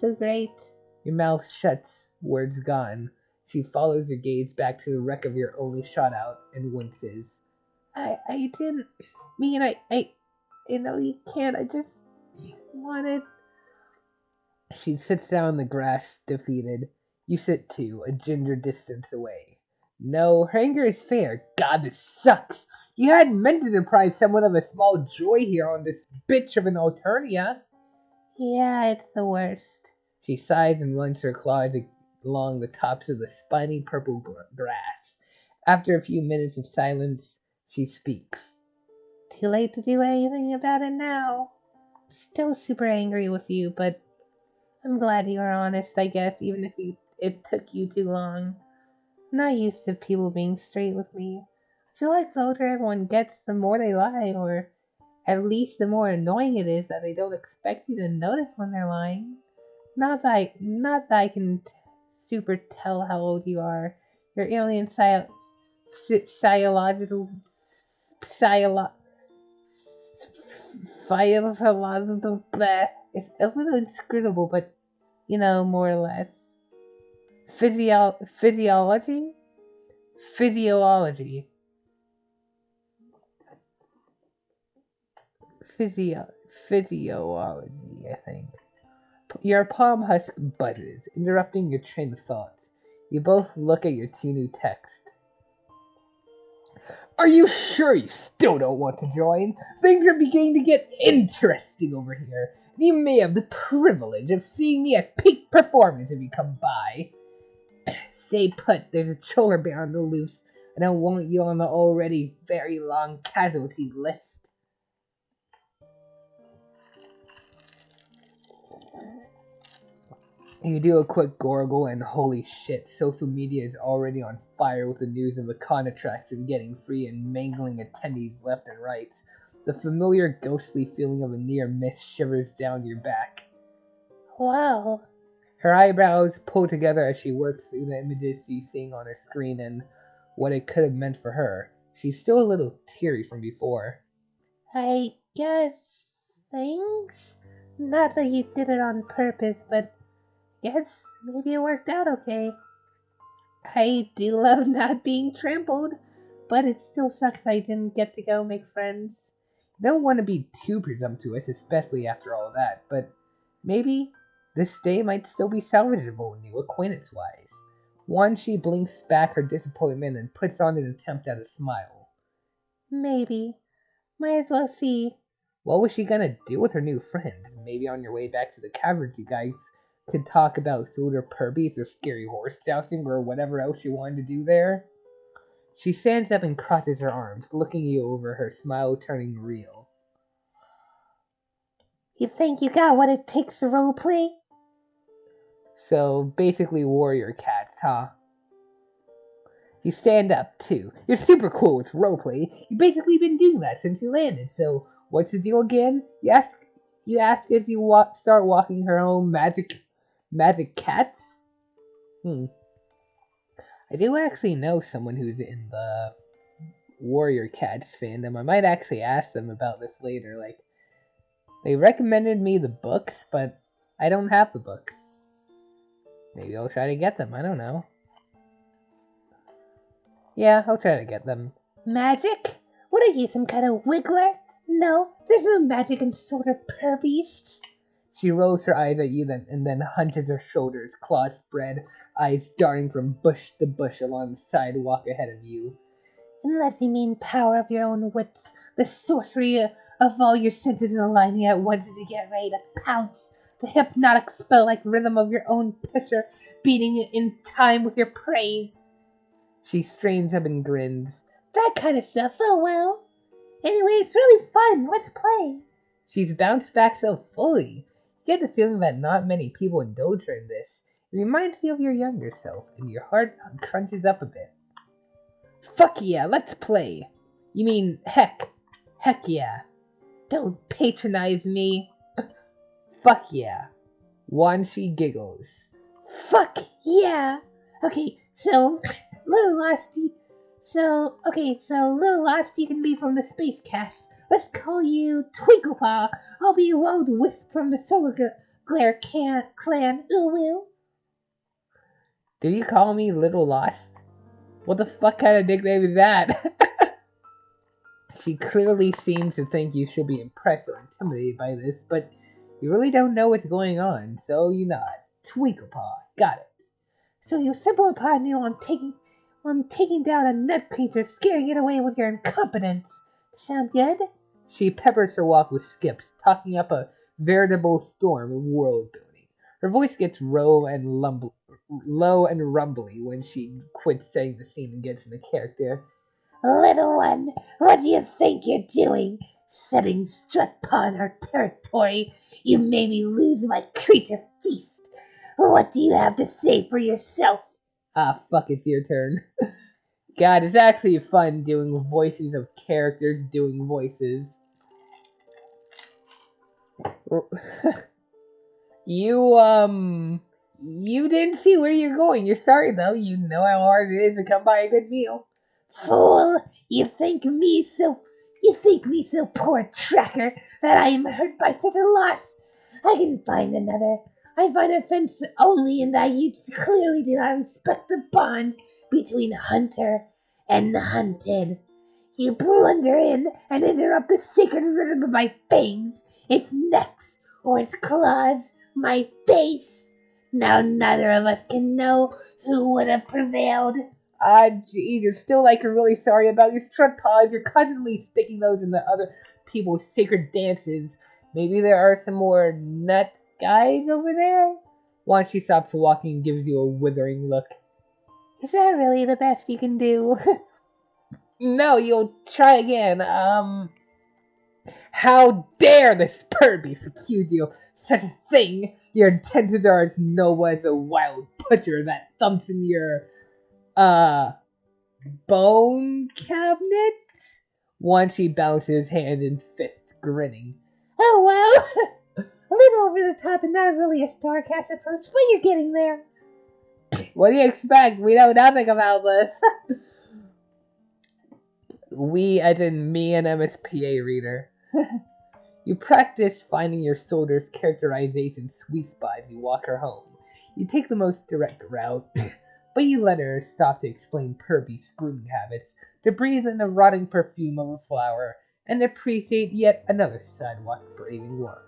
so great? Your mouth shuts, words gone. She follows your gaze back to the wreck of your only shot out and winces. I didn't mean I know you can't, I just wanted. She sits down in the grass, defeated. You sit too, a ginger distance away. No, her anger is fair. God, this sucks. You hadn't meant to deprive someone of a small joy here on this bitch of an Alternia. Yeah, it's the worst. She sighs and runs her claws along the tops of the spiny purple grass. After a few minutes of silence, she speaks. Too late to do anything about it now. Still super angry with you, but I'm glad you are honest, I guess, even if it took you too long. I'm not used to people being straight with me. I feel like the older everyone gets, the more they lie, or at least the more annoying it is that they don't expect you to notice when they're lying. Not that I can super tell how old you are. Your alien psychological it's a little inscrutable, but more or less. Physiology, I think. Your palm husk buzzes, interrupting your train of thoughts. You both look at your two new texts. Are you sure you still don't want to join? Things are beginning to get interesting over here. You may have the privilege of seeing me at peak performance if you come by. Stay put, there's a cholar bear on the loose, and I want you on the already very long casualty list. You do a quick gurgle and holy shit, social media is already on fire with the news of a con attraction getting free and mangling attendees left and right. The familiar ghostly feeling of a near miss shivers down your back. Wow. Her eyebrows pull together as she works through the images she's seeing on her screen and what it could have meant for her. She's still a little teary from before. I guess thanks? Not that you did it on purpose, but yes, maybe it worked out okay. I do love not being trampled, but it still sucks I didn't get to go make friends. Don't want to be too presumptuous, especially after all that, but maybe This day might still be salvageable, new acquaintance-wise. Wanshi blinks back her disappointment and puts on an attempt at a smile. Maybe. Might as well see. What was she gonna do with her new friends? Maybe on your way back to the caverns you guys could talk about solar purbies or scary horse jousting or whatever else you wanted to do there? She stands up and crosses her arms, looking you over, her smile turning real. You think you got what it takes to roleplay? So, basically warrior cats, huh? You stand up, too. You're super cool with roleplay. You've basically been doing that since you landed, so what's the deal again? You ask if you start walking her own magic cats? I do actually know someone who's in the warrior cats fandom. I might actually ask them about this later. Like, they recommended me the books, but I don't have the books. Maybe I'll try to get them. I don't know. Yeah, I'll try to get them. Magic? What are you, some kind of wiggler? No, there's no magic in sort of purbeasts. She rolls her eyes at you and then hunches her shoulders, claws spread, eyes darting from bush to bush along the sidewalk ahead of you. Unless you mean power of your own wits, the sorcery of all your senses aligning at once to get ready to pounce, the hypnotic spell-like rhythm of your own pisser beating in time with your praise. She strains up and grins. That kind of stuff, oh well. Anyway, it's really fun, let's play. She's bounced back so fully. You get the feeling that not many people indulge her in this. It reminds you of your younger self, and your heart crunches up a bit. Fuck yeah, let's play. You mean, heck yeah. Don't patronize me. Fuck yeah. Wanshi giggles. Fuck yeah. Okay, so Little Losty. So Little Losty can be from the Space Cast. Let's call you Twinklepaw. I'll be Wild Wisp from the Solar Glare Clan. Ooh woo. Did you call me Little Lost? What the fuck kind of nickname is that? She clearly seems to think you should be impressed or intimidated by this, but you really don't know what's going on, so you nod. Twinklepaw. Got it. So you simple upon you I'm taking down a nut creature, scaring it away with your incompetence. Sound good? She peppers her walk with skips, talking up a veritable storm of world building. Her voice gets low and rumbly when she quits saying the scene and gets into character. Little one, what do you think you're doing? Setting strut upon our territory. You made me lose my creature feast. What do you have to say for yourself? Ah, fuck, it's your turn. God, it's actually fun doing voices of characters doing voices. You didn't see where you're going. You're sorry, though. You know how hard it is to come by a good meal. Fool, you think me so poor tracker that I am hurt by such a loss? I can find another. I find offense only in that you clearly do not respect the bond between hunter and the hunted. You blunder in and interrupt the sacred rhythm of my fangs, its necks, or its claws, my face. Now neither of us can know who would have prevailed. Geez, you're still you're really sorry about your strut paws. You're constantly sticking those in the other people's sacred dances. Maybe there are some more nut guys over there? Once she stops walking and gives you a withering look. Is that really the best you can do? No, you'll try again. How dare this Purbeast accuse you of such a thing? Your intentions are as noble as a wild butcher that thumps in your, bone cabinet? Once she bounces hand and fist, grinning. Oh, well, a little over the top and not really a Starcast approach, but you're getting there. What do you expect? We know nothing about this. We, as in me and MSPA reader. You practice finding your soldier's characterization sweet spot as you walk her home. You take the most direct route, but you let her stop to explain Purbeast's grooming habits, to breathe in the rotting perfume of a flower, and appreciate yet another sidewalk braving worm.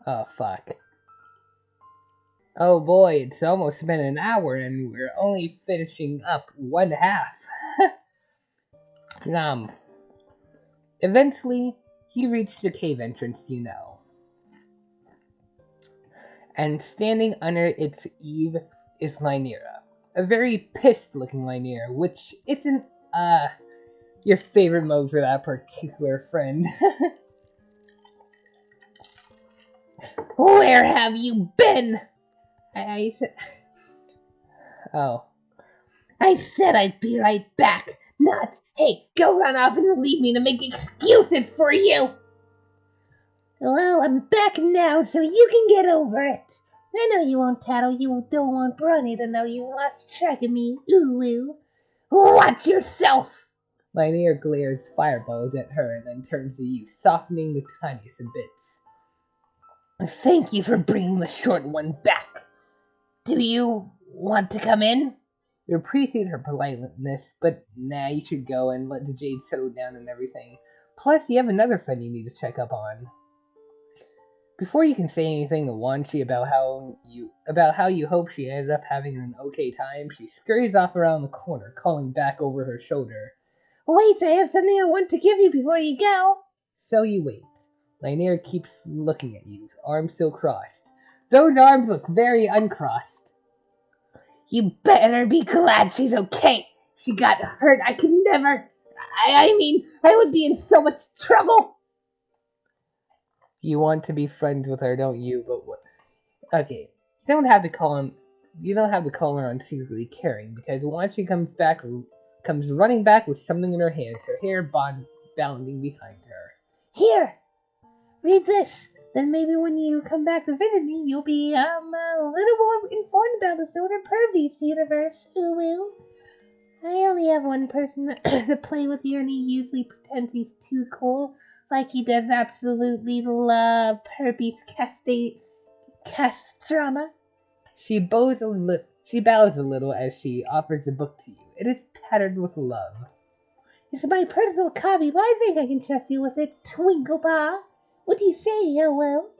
Oh, fuck. Oh boy, it's almost been an hour and we're only finishing up one half. Eventually, he reached the cave entrance you know. And standing under its eave is Lynera. A very pissed looking Lynera, which isn't, your favorite mode for that particular friend. Where have you been? I said... Oh. I said I'd be right back. Not, hey, go run off and leave me to make excuses for you. Well, I'm back now, so you can get over it. I know you won't tattle. You don't want Bronny to know you lost track of me. Ooh. Watch yourself. Lynera glares fireballs at her and then turns to you, softening the tiniest of bits. Thank you for bringing the short one back. Do you want to come in? You appreciate her politeness, but nah, you should go and let the jade settle down and everything. Plus, you have another friend you need to check up on. Before you can say anything to Wanchi about how you hope she ended up having an okay time, she scurries off around the corner, calling back over her shoulder. Wait, I have something I want to give you before you go. So you wait. Lynera keeps looking at you, arms still crossed. Those arms look very uncrossed. You better be glad she's okay. She got hurt. I could never... I mean, I would be in so much trouble. You want to be friends with her, don't you? But what? Okay, you don't have to call her on secretly caring, because once she comes running back with something in her hands, her hair bounding behind her. Here, read this. Then maybe when you come back to visit me, you'll be a little more informed about the sort of pervious universe. Ooh. I only have one person to play with here, and he usually pretends he's too cool. Like he does absolutely love herpes castrama. She bows a little as she offers the book to you. It is tattered with love. It's my personal copy, but I think I can trust you with it, Twinklepaw. What do you say, Hello?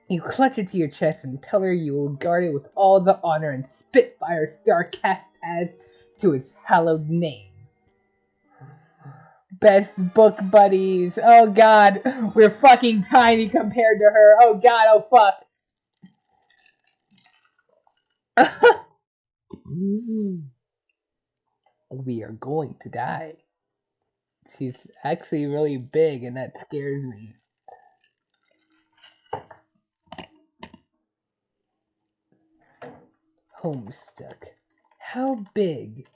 You clutch it to your chest and tell her you will guard it with all the honor and Spitfire Star cast has to its hallowed name. Best book buddies. Oh god, we're fucking tiny compared to her. Oh god, oh fuck. We are going to die. She's actually really big and that scares me. Homestuck. How big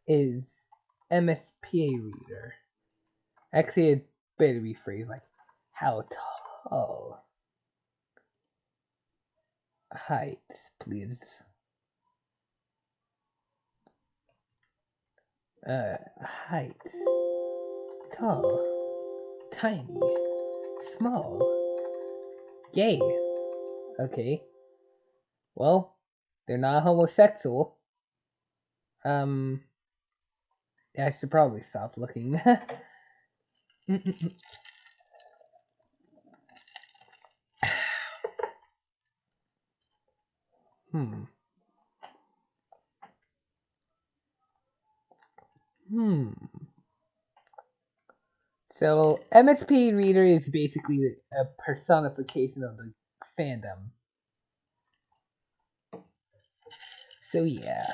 is MSPA reader? Actually, it better be phrased like, how tall? Height, please. Height. Tall. Tiny. Small. Gay. Okay. Well, they're not homosexual. I should probably stop looking. So, MSP Reader is basically a personification of the fandom. So, yeah.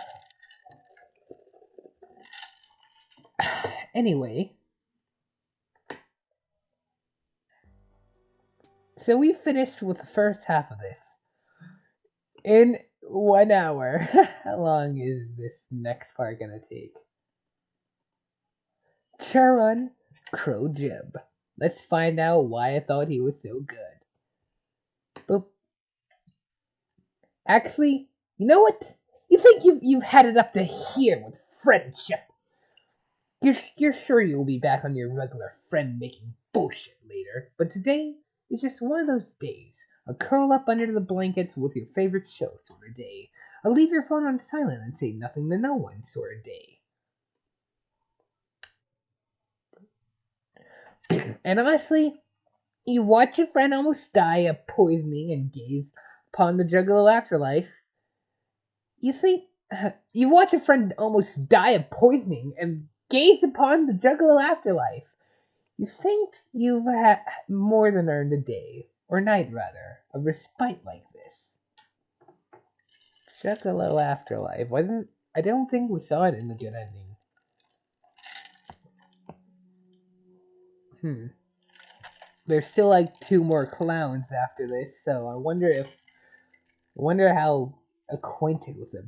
Anyway. So, we finished with the first half of this. In 1 hour. How long is this next part gonna take? Charun Crow Jib. Let's find out why I thought he was so good. Boop. Actually, you know what? You think you've had it up to here with friendship. You're sure you'll be back on your regular friend-making bullshit later, but today is just one of those days. A curl up under the blankets with your favorite show sort of day. A leave your phone on silent and say nothing to no one sort of day. And honestly, You watch a friend almost die of poisoning and gaze upon the juggalo afterlife. You watch a friend almost die of poisoning and gaze upon the juggalo afterlife. You think you've more than earned a day, or night rather, of respite like this. Juggalo afterlife I don't think we saw it in the good ending. There's still like 2 more clowns after this, so I wonder how acquainted with the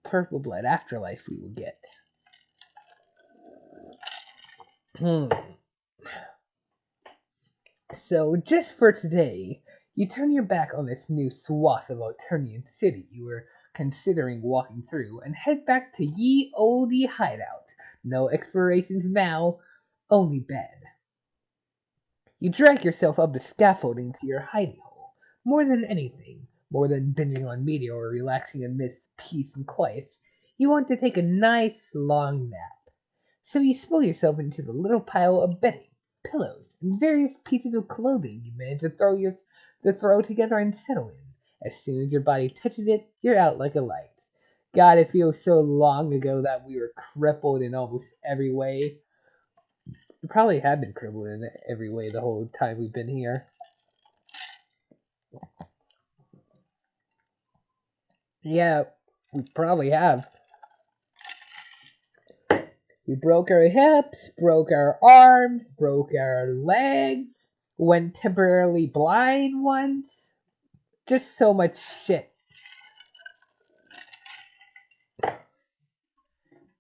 purple blood afterlife we will get. So just for today, you turn your back on this new swath of Alternian City you were considering walking through and head back to ye olde hideout. No explorations now, only bed. You drag yourself up the scaffolding to your hidey hole. More than anything, more than binging on media or relaxing amidst peace and quiet, you want to take a nice long nap. So you spill yourself into the little pile of bedding, pillows, and various pieces of clothing you manage to throw together and settle in. As soon as your body touches it, you're out like a light. God, it feels so long ago that we were crippled in almost every way. We probably have been crippled in every way the whole time we've been here. Yeah, we probably have. We broke our hips, broke our arms, broke our legs, went temporarily blind once. Just so much shit.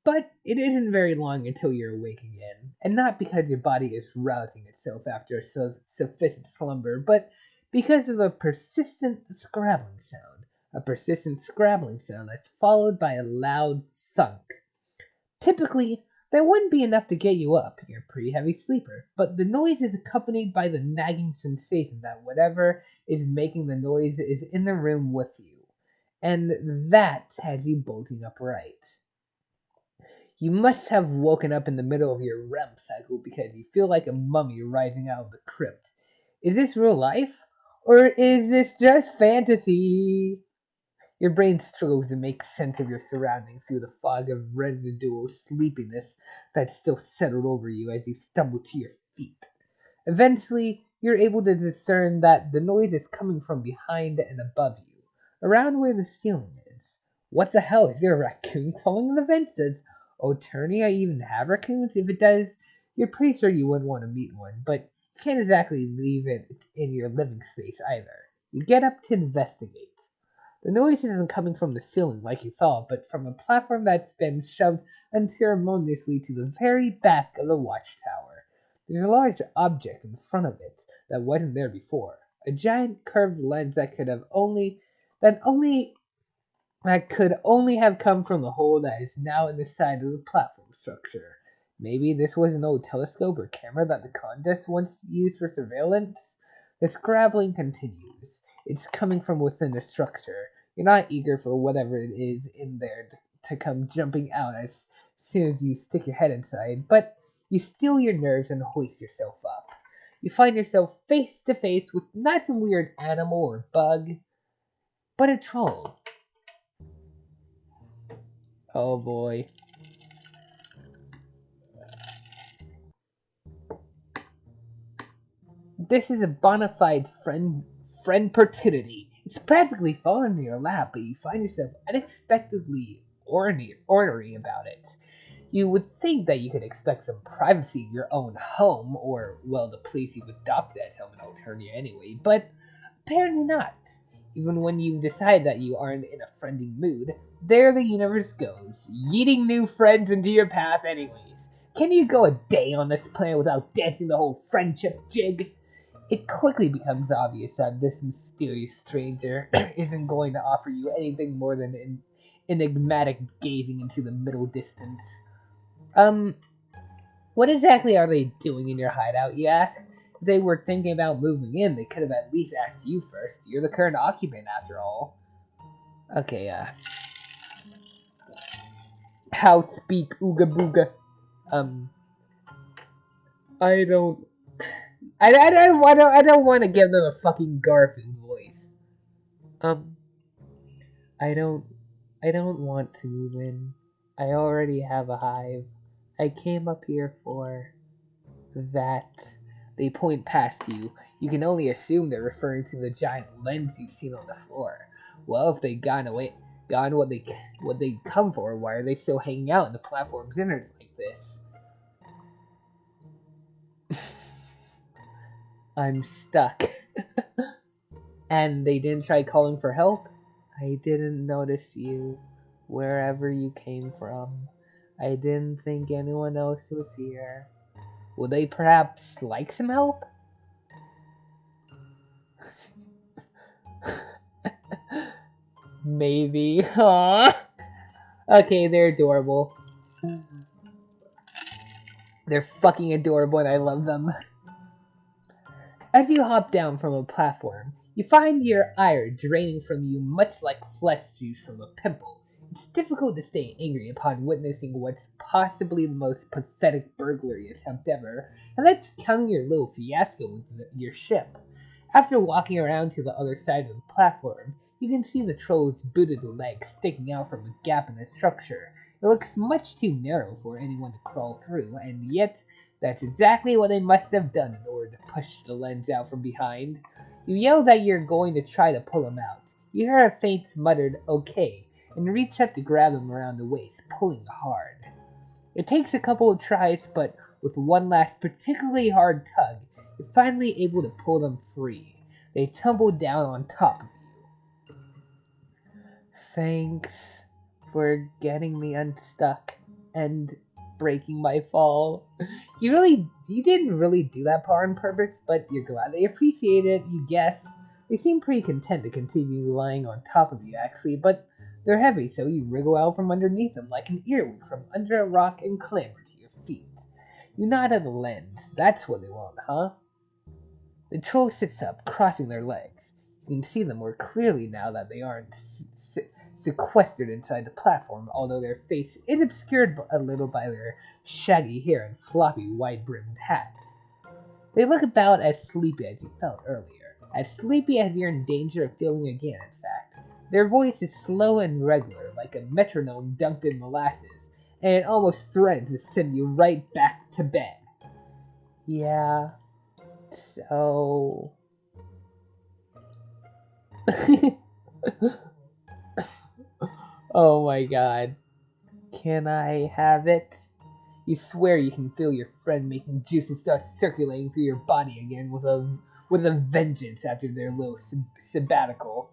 But it isn't very long until you're awake again, and not because your body is rousing itself after a sufficient slumber, but because of a persistent scrabbling sound. A persistent scrabbling sound that's followed by a loud thunk. Typically, that wouldn't be enough to get you up, you're a pretty heavy sleeper, but the noise is accompanied by the nagging sensation that whatever is making the noise is in the room with you, and that has you bolting upright. You must have woken up in the middle of your REM cycle because you feel like a mummy rising out of the crypt. Is this real life? Or is this just fantasy? Your brain struggles to make sense of your surroundings through the fog of residual sleepiness that's still settled over you as you stumble to your feet. Eventually, you're able to discern that the noise is coming from behind and above you, around where the ceiling is. What the hell? Is there a raccoon crawling in the vents? Does Alternia even have raccoons? If it does, you're pretty sure you wouldn't want to meet one, but you can't exactly leave it in your living space either. You get up to investigate. The noise isn't coming from the ceiling like you thought, but from a platform that's been shoved unceremoniously to the very back of the watchtower. There's a large object in front of it that wasn't there before. A giant curved lens that could only have come from the hole that is now in the side of the platform structure. Maybe this was an old telescope or camera that the Condess once used for surveillance? The scrabbling continues. It's coming from within the structure. You're not eager for whatever it is in there to come jumping out as soon as you stick your head inside, but you steel your nerves and hoist yourself up. You find yourself face to face with not some weird animal or bug, but a troll. Oh boy. This is a bona fide friend opportunity. It's practically fallen in your lap, but you find yourself unexpectedly ornery about it. You would think that you could expect some privacy in your own home, or, well, the place you've adopted as home in Alternia anyway, but apparently not. Even when you've decided that you aren't in a friending mood, there the universe goes, yeeting new friends into your path anyways. Can you go a day on this planet without dancing the whole friendship jig? It quickly becomes obvious that this mysterious stranger isn't going to offer you anything more than an enigmatic gazing into the middle distance. What exactly are they doing in your hideout, you ask? If they were thinking about moving in, they could have at least asked you first. You're the current occupant, after all. Okay, how speak ooga booga? I don't... I don't want to give them a fucking Garfield voice. I don't want to move in. I already have a hive. I came up here for that. They point past you. You can only assume they're referring to the giant lens you've seen on the floor. Well, if they gone what they come for, why are they still hanging out in the platform's innards like this? I'm stuck. And they didn't try calling for help? I didn't notice you, wherever you came from. I didn't think anyone else was here. Would they perhaps like some help? Maybe. Aww. Okay, they're adorable. They're fucking adorable and I love them. As you hop down from a platform, you find your ire draining from you much like flesh juice from a pimple. It's difficult to stay angry upon witnessing what's possibly the most pathetic burglary attempt ever, and that's counting your little fiasco with your ship. After walking around to the other side of the platform, you can see the troll's booted legs sticking out from a gap in the structure. It looks much too narrow for anyone to crawl through, and yet that's exactly what they must have done in order to push the lens out from behind. You yell that you're going to try to pull him out. You hear a faint muttered "okay," and reach up to grab him around the waist, pulling hard. It takes a couple of tries, but with one last particularly hard tug, you're finally able to pull them free. They tumble down on top of you. Thanks for getting me unstuck and breaking my fall. You didn't really do that part on purpose, but you're glad they appreciate it, you guess. They seem pretty content to continue lying on top of you, actually, but they're heavy, so you wriggle out from underneath them like an earwig from under a rock and clamber to your feet. You nod at the lens. That's what they want, huh? The troll sits up, crossing their legs. You can see them more clearly now that they aren't sequestered inside the platform, although their face is obscured a little by their shaggy hair and floppy, wide-brimmed hats. They look about as sleepy as you felt earlier, as sleepy as you're in danger of feeling again, in fact. Their voice is slow and regular, like a metronome dunked in molasses, and it almost threatens to send you right back to bed. Yeah, so... Oh my god. Can I have it? You swear you can feel your friend making juices start circulating through your body again with a vengeance after their little sabbatical.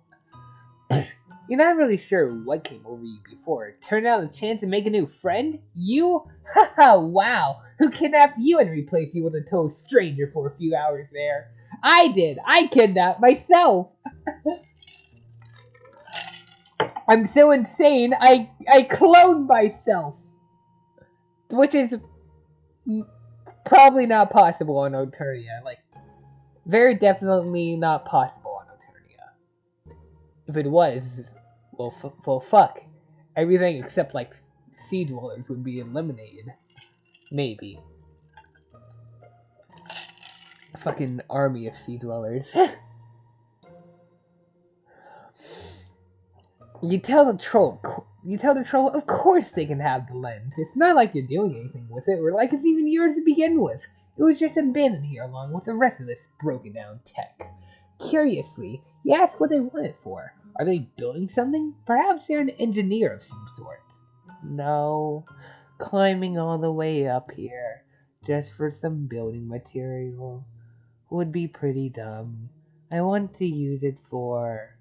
You're not really sure what came over you before. It turned out a chance to make a new friend? You? Haha, wow! Who kidnapped you and replaced you with a total stranger for a few hours there? I did! I kidnapped myself! I'm so insane, I cloned myself! Which is probably not possible on Eternia. Like, very definitely not possible on Eternia. If it was, well, fuck. Everything except, like, sea dwellers would be eliminated. Maybe. A fucking army of sea dwellers. You tell the troll, of course they can have the lens. It's not like you're doing anything with it, or like it's even yours to begin with. It was just abandoned here along with the rest of this broken down tech. Curiously, you ask what they want it for. Are they building something? Perhaps they're an engineer of some sort. No, climbing all the way up here, just for some building material, would be pretty dumb. I want to use it for...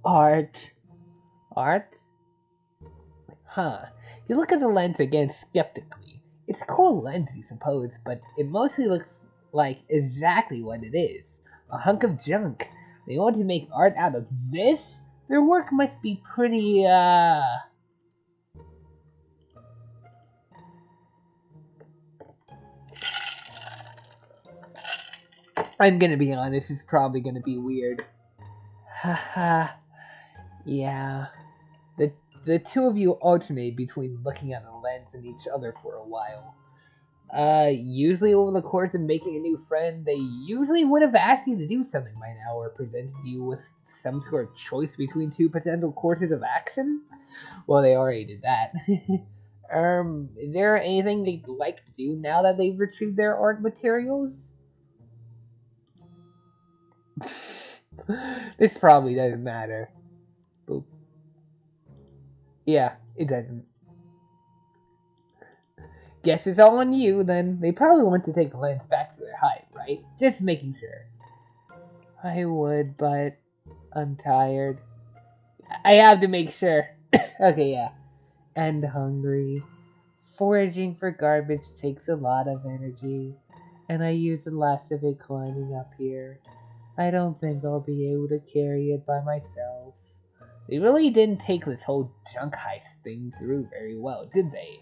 art. Art? Huh. You look at the lens again skeptically. It's a cool lens, you suppose, but it mostly looks like exactly what it is. A hunk of junk. They want to make art out of this? Their work must be pretty, I'm gonna be honest, it's probably gonna be weird. Haha. Yeah. The two of you alternate between looking at the lens and each other for a while. Usually over the course of making a new friend, they usually would have asked you to do something by now or presented you with some sort of choice between two potential courses of action. Well, they already did that. Is there anything they'd like to do now that they've retrieved their art materials? This probably doesn't matter. Boop. Yeah, it doesn't. Guess it's all on you, then. They probably want to take the lens back to their hive, right? Just making sure. I would, but I'm tired. I have to make sure. Okay, yeah. And hungry. Foraging for garbage takes a lot of energy, and I used the last of it climbing up here. I don't think I'll be able to carry it by myself. They really didn't take this whole junk heist thing through very well, did they?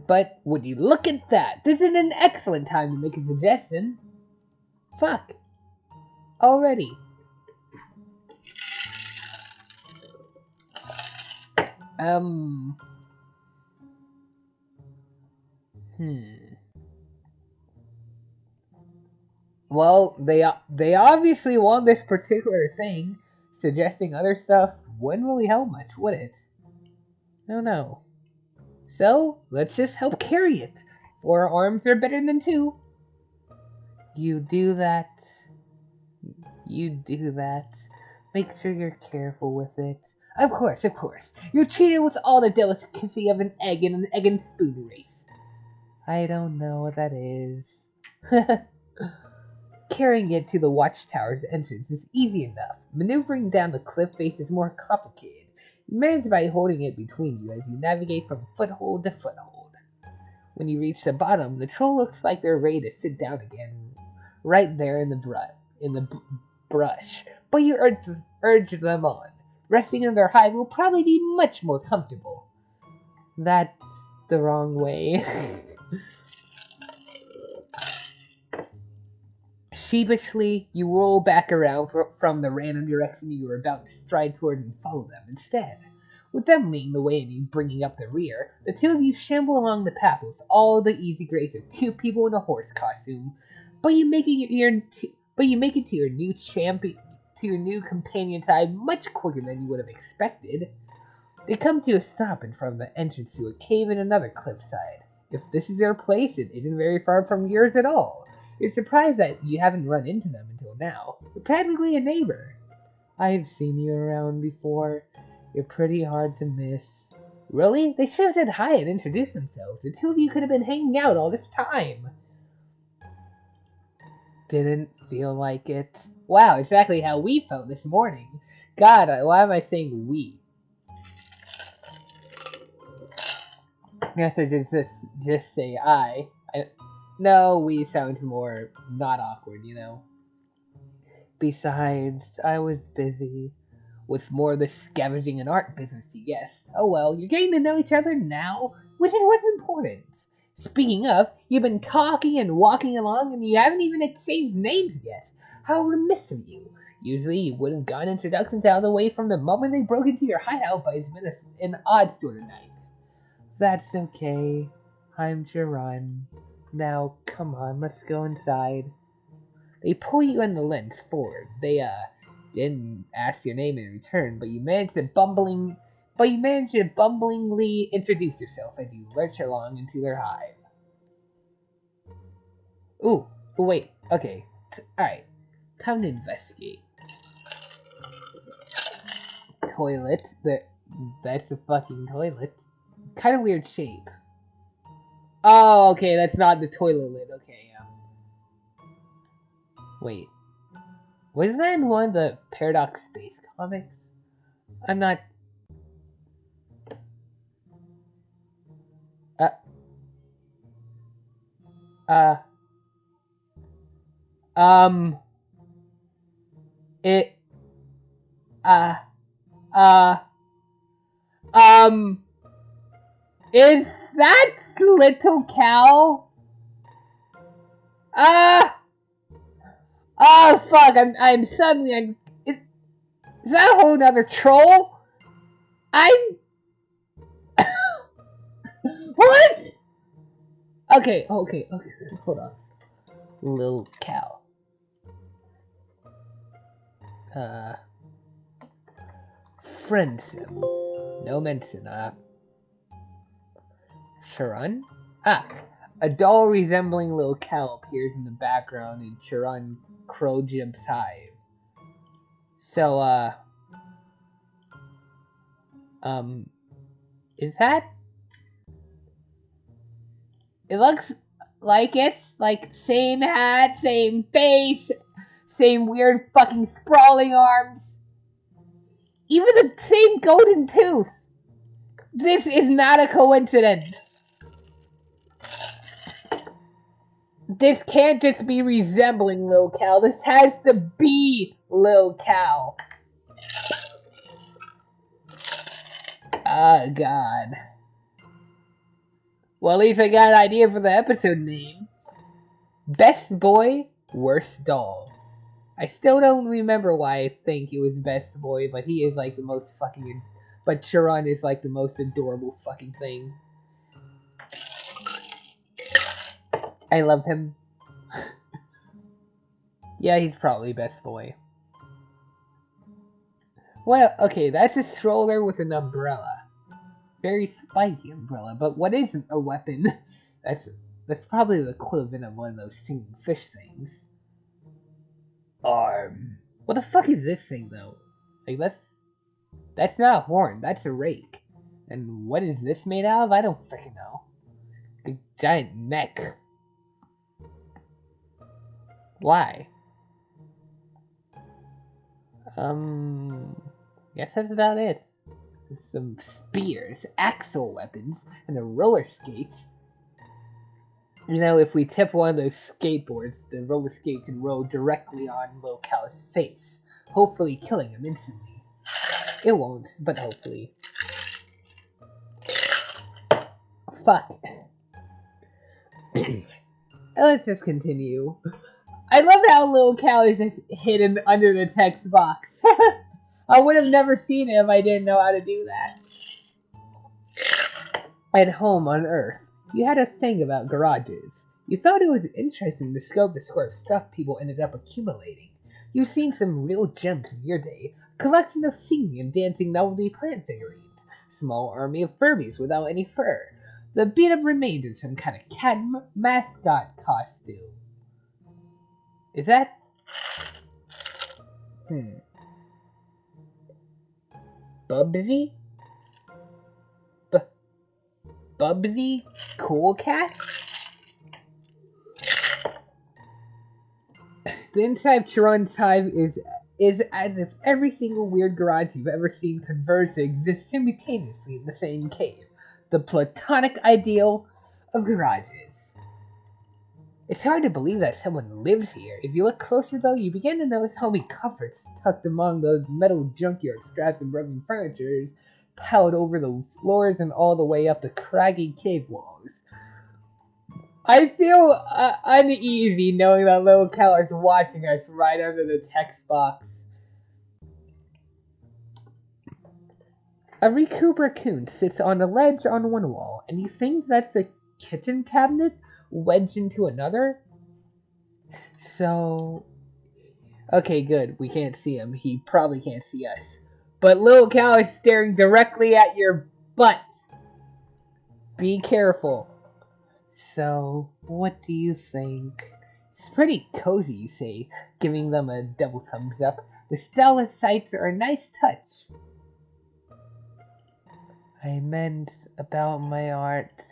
But would you look at that? This is an excellent time to make a suggestion. Fuck. Already. Well, they obviously want this particular thing. Suggesting other stuff wouldn't really help much, would it? No. So, let's just help carry it. 4 arms are better than 2. You do that. Make sure you're careful with it. Of course. You're treated with all the delicacy of an egg in an egg and spoon race. I don't know what that is. Carrying it to the watchtower's entrance is easy enough. Maneuvering down the cliff face is more complicated. You manage by holding it between you as you navigate from foothold to foothold. When you reach the bottom, the troll looks like they're ready to sit down again, right there in the brush. But you urge them on. Resting in their hive will probably be much more comfortable. That's the wrong way. Sheepishly, you roll back around from the random direction you were about to stride toward and follow them instead. With them leading the way and you bringing up the rear, the two of you shamble along the path with all the easy grace of 2 people in a horse costume. But you make it to your new companion's hive much quicker than you would have expected. They come to a stop in front of the entrance to a cave in another cliffside. If this is their place, it isn't very far from yours at all. You're surprised that you haven't run into them until now. You're practically a neighbor. I've seen you around before. You're pretty hard to miss. Really? They should have said hi and introduced themselves. The two of you could have been hanging out all this time. Didn't feel like it. Wow, exactly how we felt this morning. God, why am I saying we? I guess I should just say I. No, we sounds more not awkward, you know. Besides, I was busy with more of the scavenging and art business, yes. Oh well, you're getting to know each other now, which is what's important. Speaking of, you've been talking and walking along and you haven't even exchanged names yet. How remiss of you. Usually you would have gotten introductions out of the way from the moment they broke into your hideout, but it's been an odd sort of night. That's okay. I'm charun. Now, come on, let's go inside. They pull you and the lens forward. They, didn't ask your name in return, but you managed to bumblingly introduce yourself as you lurch along into their hive. Ooh, wait, okay. Alright, time to investigate. Toilet, that's the fucking toilet. Kind of weird shape. Oh, okay, that's not the toilet lid. Okay, wait. Wasn't that in one of the Paradox Space comics? I'm not... It... Is that Little Cow? Oh fuck! Is that a whole other troll? I'm... What? Okay, hold on. Little cow. Friendsim. No mention, charun? A doll resembling little cow appears in the background in Charun Crowjib's hive. So, is that? It looks like it's like same hat, same face, same weird fucking sprawling arms. Even the same golden tooth. This is not a coincidence. This can't just be resembling Lil Cow. This has to be Lil Cow. Oh, God. Well, at least I got an idea for the episode name. Best Boy, Worst Doll. I still don't remember why I think he was Best Boy, but he is like the most fucking... But charun is like the most adorable fucking thing. I love him. Yeah, he's probably Best Boy. Well, okay, that's a stroller with an umbrella. Very spiky umbrella, but what isn't a weapon? That's probably the equivalent of one of those singing fish things. Arm. What the fuck is this thing, though? Like, that's not a horn, that's a rake. And what is this made out of? I don't freaking know. The giant neck. Why? Guess that's about it. Some spears, axle weapons, and a roller skate. You know, if we tip one of those skateboards, the roller skate can roll directly on Lil Cow's face, hopefully killing him instantly. It won't, but hopefully. Fuck. Let's just continue. I love how Lil Cow is just hidden under the text box. I would have never seen it if I didn't know how to do that. At home on Earth, you had a thing about garages. You thought it was interesting to scope the sort of stuff people ended up accumulating. You've seen some real gems in your day. A collection of singing and dancing novelty plant figurines. Small army of Furbies without any fur. The beat-up remains of some kind of cat mascot costume. Is that... Bubsy? Bubsy? Cool Cat? The inside of charun's hive is as if every single weird garage you've ever seen converge to exist simultaneously in the same cave. The platonic ideal of garages. It's hard to believe that someone lives here. If you look closer, though, you begin to notice how many comforts tucked among the metal junkyard straps and broken furniture piled over the floors and all the way up the craggy cave walls. I feel uneasy knowing that Lil Cow is watching us right under the text box. A Recoup raccoon sits on a ledge on one wall, and you think that's a kitchen cabinet wedged into another? So... Okay, good. We can't see him. He probably can't see us. But Lil Cow is staring directly at your butt. Be careful. So, what do you think? It's pretty cozy, you say, giving them a double thumbs up. The stellar sights are a nice touch. I meant about my art.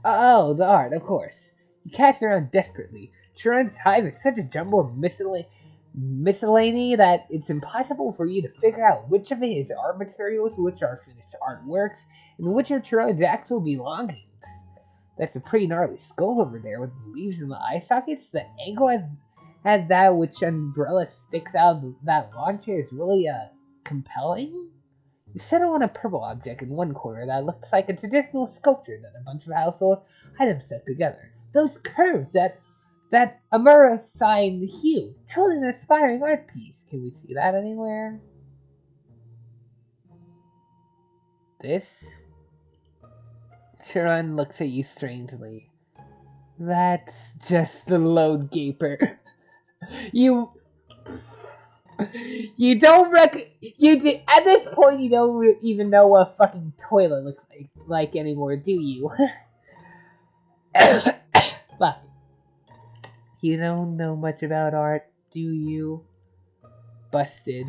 Oh, the art, of course. You cast around desperately. charun's hive is such a jumble of miscellany that it's impossible for you to figure out which of it is art materials, which are finished artworks, and which are charun's actual belongings. That's a pretty gnarly skull over there with the leaves and the eye sockets. The angle at that which umbrella sticks out of that launcher is really compelling. You settle on a purple object in one corner that looks like a traditional sculpture that a bunch of household items stuck together. Those curves, that Amura sign hue, truly an inspiring art piece. Can we see that anywhere? This? Charun looks at you strangely. That's just the load gaper. You don't at this point you don't even know what a fucking toilet looks like anymore, do you? Fuck. You don't know much about art, do you? Busted.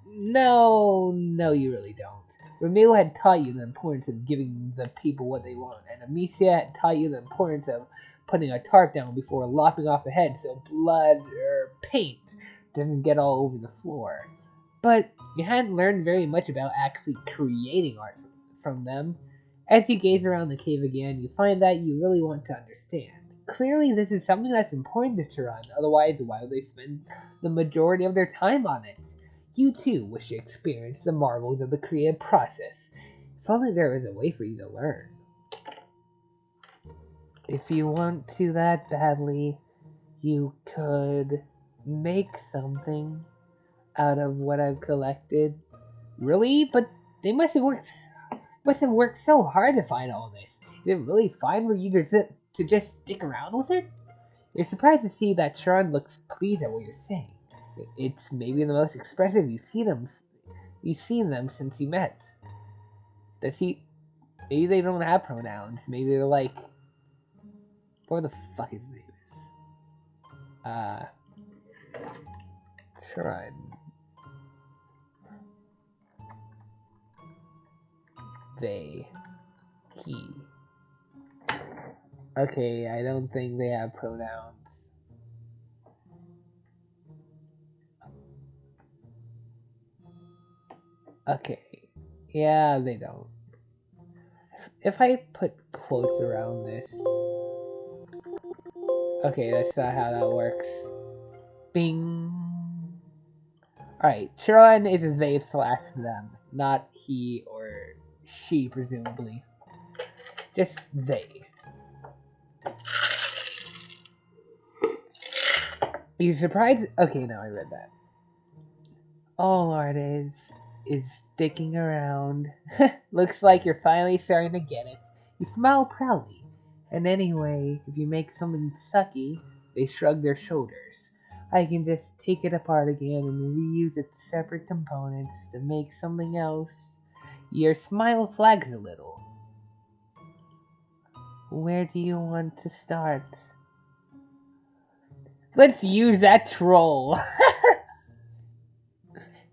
No, you really don't. Romeo had taught you the importance of giving the people what they want, and Amicia had taught you the importance of putting a tarp down before lopping off a head so blood or paint doesn't get all over the floor. But you hadn't learned very much about actually creating art from them. As you gaze around the cave again, you find that you really want to understand. Clearly, this is something that's important to Charun, otherwise why would they spend the majority of their time on it? You too wish to experience the marvels of the creative process. If only there was a way for you to learn. If you want to that badly, you could make something out of what I've collected. Really? But they must have worked so hard to find all this. Is it really fine for you to just stick around with it? You're surprised to see that Charun looks pleased at what you're saying. It's maybe the most expressive you've seen them since you met. Maybe they don't have pronouns. Maybe they're like, what the fuck his name is? Charun. They. He. Okay, I don't think they have pronouns. Okay. Yeah, they don't. If I put quotes around this... Okay, that's not how that works. Bing. Alright, Charun is a they/them, not he or she, presumably. Just they. You're surprised? Okay, now I read that. All art is sticking around. Looks like you're finally starting to get it. You smile proudly. And anyway, if you make something sucky, they shrug their shoulders. I can just take it apart again and reuse its separate components to make something else. Your smile flags a little. Where do you want to start? Let's use that troll.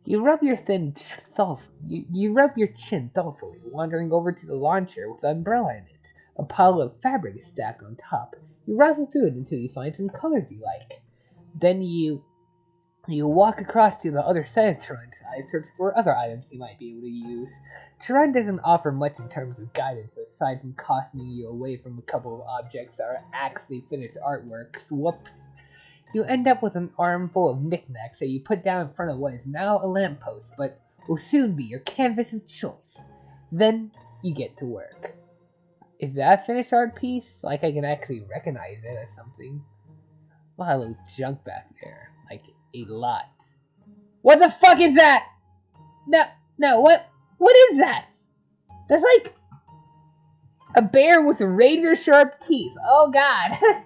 You rub your chin thoughtfully, wandering over to the launcher with an umbrella in it. A pile of fabric is stacked on top. You rifle through it until you find some colors you like. Then you walk across to the other side of Charun's side, searching for other items you might be able to use. Charun doesn't offer much in terms of guidance, aside from cautioning you away from a couple of objects that are actually finished artworks. Whoops. You end up with an armful of knickknacks that you put down in front of what is now a lamppost, but will soon be your canvas of choice. Then you get to work. Is that a finished art piece? Like I can actually recognize it as something. A lot of little junk back there. Like, a lot. What the fuck is that? No, what is that? That's like a bear with razor sharp teeth. Oh god.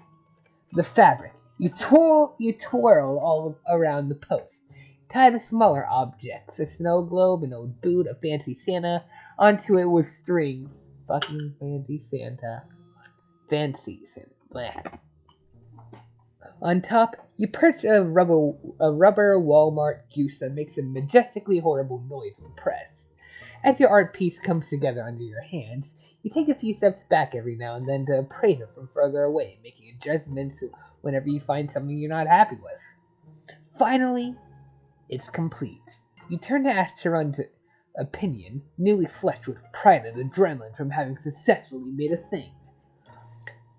The fabric. You twirl all around the post. Tie the smaller objects, a snow globe, an old boot, a fancy Santa, onto it with strings. Fucking fancy Santa. Fancy Santa. Blech. On top, you perch a rubber Walmart goose that makes a majestically horrible noise when pressed. As your art piece comes together under your hands, you take a few steps back every now and then to appraise it from further away, making adjustments whenever you find something you're not happy with. Finally, it's complete. You turn to ask Charun's opinion, newly flushed with pride and adrenaline from having successfully made a thing.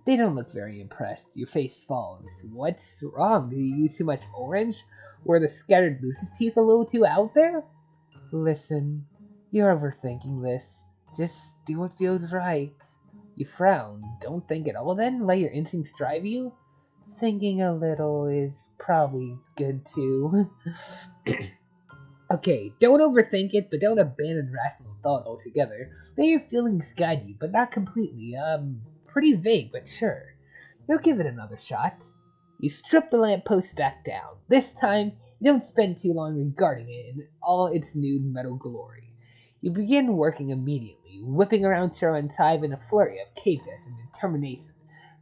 They don't look very impressed. Your face falls. What's wrong? Did you use too much orange? Were the scattered Lucy's teeth a little too out there? Listen, you're overthinking this. Just do what feels right. You frown. Don't think at all then? Let your instincts drive you? Thinking a little is probably good too. Okay, don't overthink it, but don't abandon rational thought altogether. Let your feelings guide you, but not completely. Pretty vague, but sure. You'll give it another shot. You strip the lamppost back down. This time, you don't spend too long regarding it in all its nude metal glory. You begin working immediately, whipping around Charun's hive in a flurry of cadence and determination,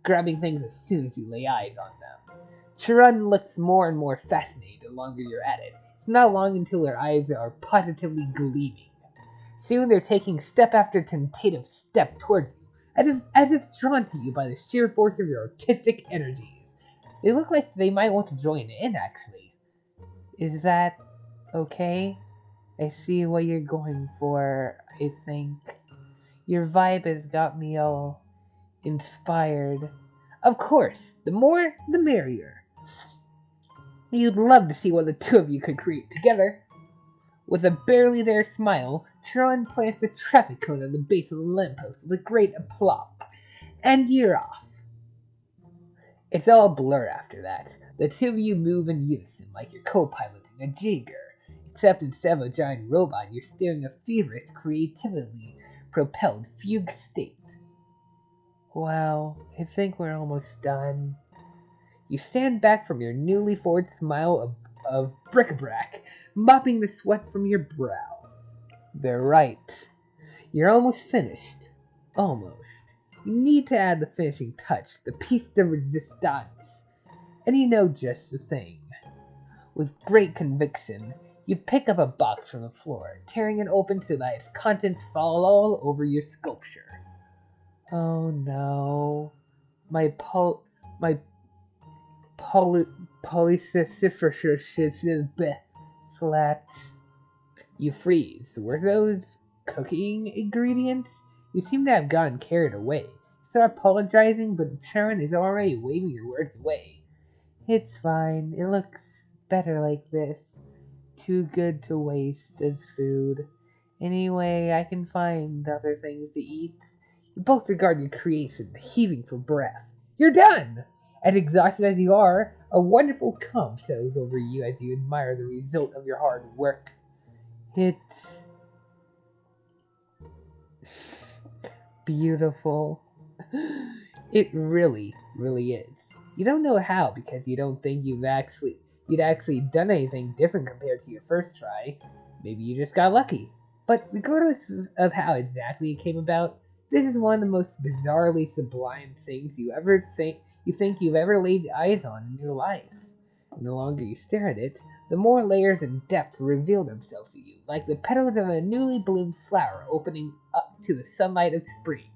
grabbing things as soon as you lay eyes on them. Charun looks more and more fascinated the longer you're at it. It's not long until her eyes are positively gleaming. Soon they're taking step after tentative step towards you, as if drawn to you by the sheer force of your artistic energies. They look like they might want to join in, actually. Is that okay? I see what you're going for, I think. Your vibe has got me all inspired. Of course, the more, the merrier. You'd love to see what the two of you could create together. With a barely there smile, Charun plants a traffic cone on the base of the lamppost with a great aplomb. And you're off. It's all a blur after that. The two of you move in unison like you're co-piloting a Jaeger. Except instead of a giant robot, you're steering a feverish, creatively propelled fugue state. Wow, I think we're almost done. You stand back from your newly forged smile of bric-a-brac, mopping the sweat from your brow. They're right. You're almost finished. Almost. You need to add the finishing touch, the piece de resistance. And you know just the thing. With great conviction, you pick up a box from the floor, tearing it open so that its contents fall all over your sculpture. Oh no. My my polycystic slats. You freeze. Were those cooking ingredients? You seem to have gotten carried away. You start apologizing, but Charun is already waving your words away. It's fine. It looks better like this. Too good to waste as food. Anyway, I can find other things to eat. You both regard your creation, heaving for breath. You're done! As exhausted as you are, a wonderful calm settles over you as you admire the result of your hard work. It's beautiful. It really, really is. You don't know how because you don't think you'd actually done anything different compared to your first try. Maybe you just got lucky. But regardless of how exactly it came about, this is one of the most bizarrely sublime things you think you've ever laid eyes on in your life. And the longer you stare at it, the more layers and depth reveal themselves to you, like the petals of a newly bloomed flower opening up to the sunlight of spring.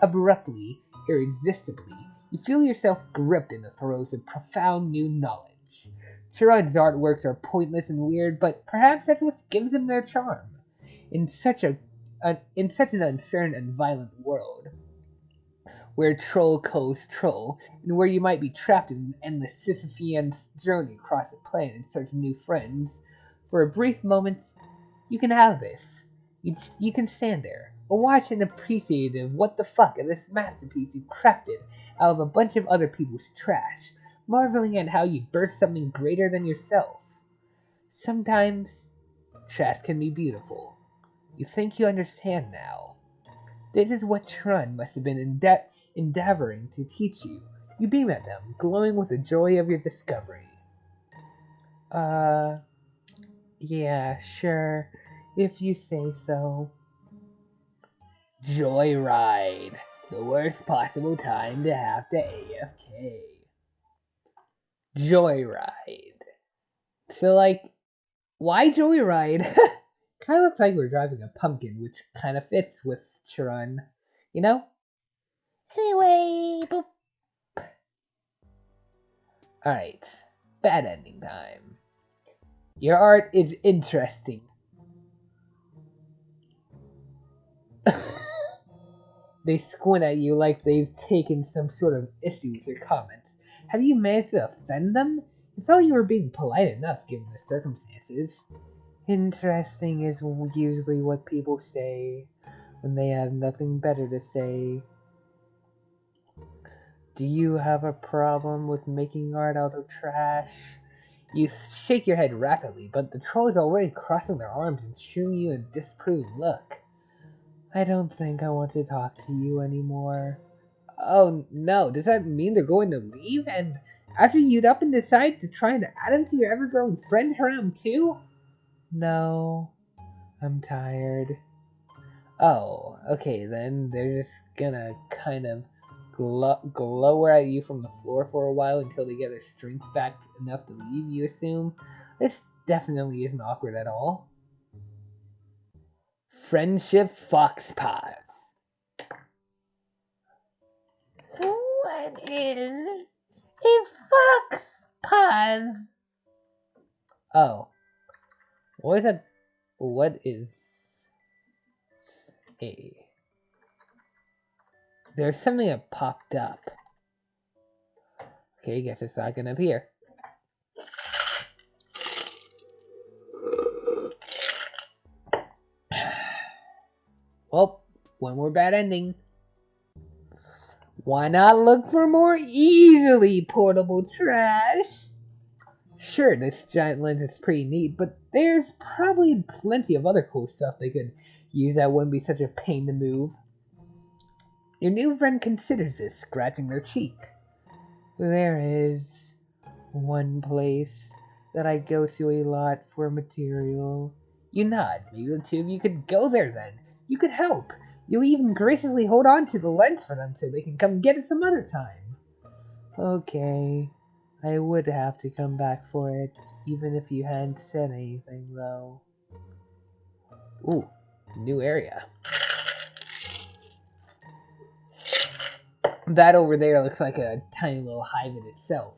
Abruptly, irresistibly, you feel yourself gripped in the throes of profound new knowledge. Sherrod's artworks are pointless and weird, but perhaps that's what gives them their charm. In such an uncertain and violent world, where troll calls troll, and where you might be trapped in an endless Sisyphean journey across the planet in search of new friends, for a brief moment, you can have this. You can stand there, watch and appreciative what the fuck of this masterpiece you crafted out of a bunch of other people's trash, marveling at how you birthed something greater than yourself. Sometimes, trash can be beautiful. You think you understand now. This is what Trun must have been endeavoring to teach you. You beam at them, glowing with the joy of your discovery. Uh, yeah, sure, if you say so. Joyride. The worst possible time to have to AFK. Joyride. So, like, why Joyride? Kind of looks like we're driving a pumpkin, which kind of fits with Charun. You know? Anyway, boop. Alright. Bad ending time. Your art is interesting. They squint at you like they've taken some sort of issue with your comments. Have you managed to offend them? It's all you were being polite enough given the circumstances. Interesting is usually what people say when they have nothing better to say. Do you have a problem with making art out of trash? You shake your head rapidly, but the troll is already crossing their arms and shooting you a disapproving look. I don't think I want to talk to you anymore. Oh no, does that mean they're going to leave? And after you'd up and decide to try and add him to your ever-growing friend Haram too? No, I'm tired. Oh, okay then. They're just gonna kind of glower at you from the floor for a while until they get their strength back enough to leave, you assume? This definitely isn't awkward at all. Friendship Foxpots. What is a foxpod? Oh. What is a... There's something that popped up. Okay, guess it's not gonna appear. Well, one more bad ending. Why not look for more easily portable trash? Sure, this giant lens is pretty neat, but there's probably plenty of other cool stuff they could use that wouldn't be such a pain to move. Your new friend considers this, scratching their cheek. There is one place that I go to a lot for material. You nod. Maybe the two of you could go there then. You could help. You'll even graciously hold on to the lens for them so they can come get it some other time. Okay. I would have to come back for it, even if you hadn't said anything, though. Ooh, new area. That over there looks like a tiny little hive in itself.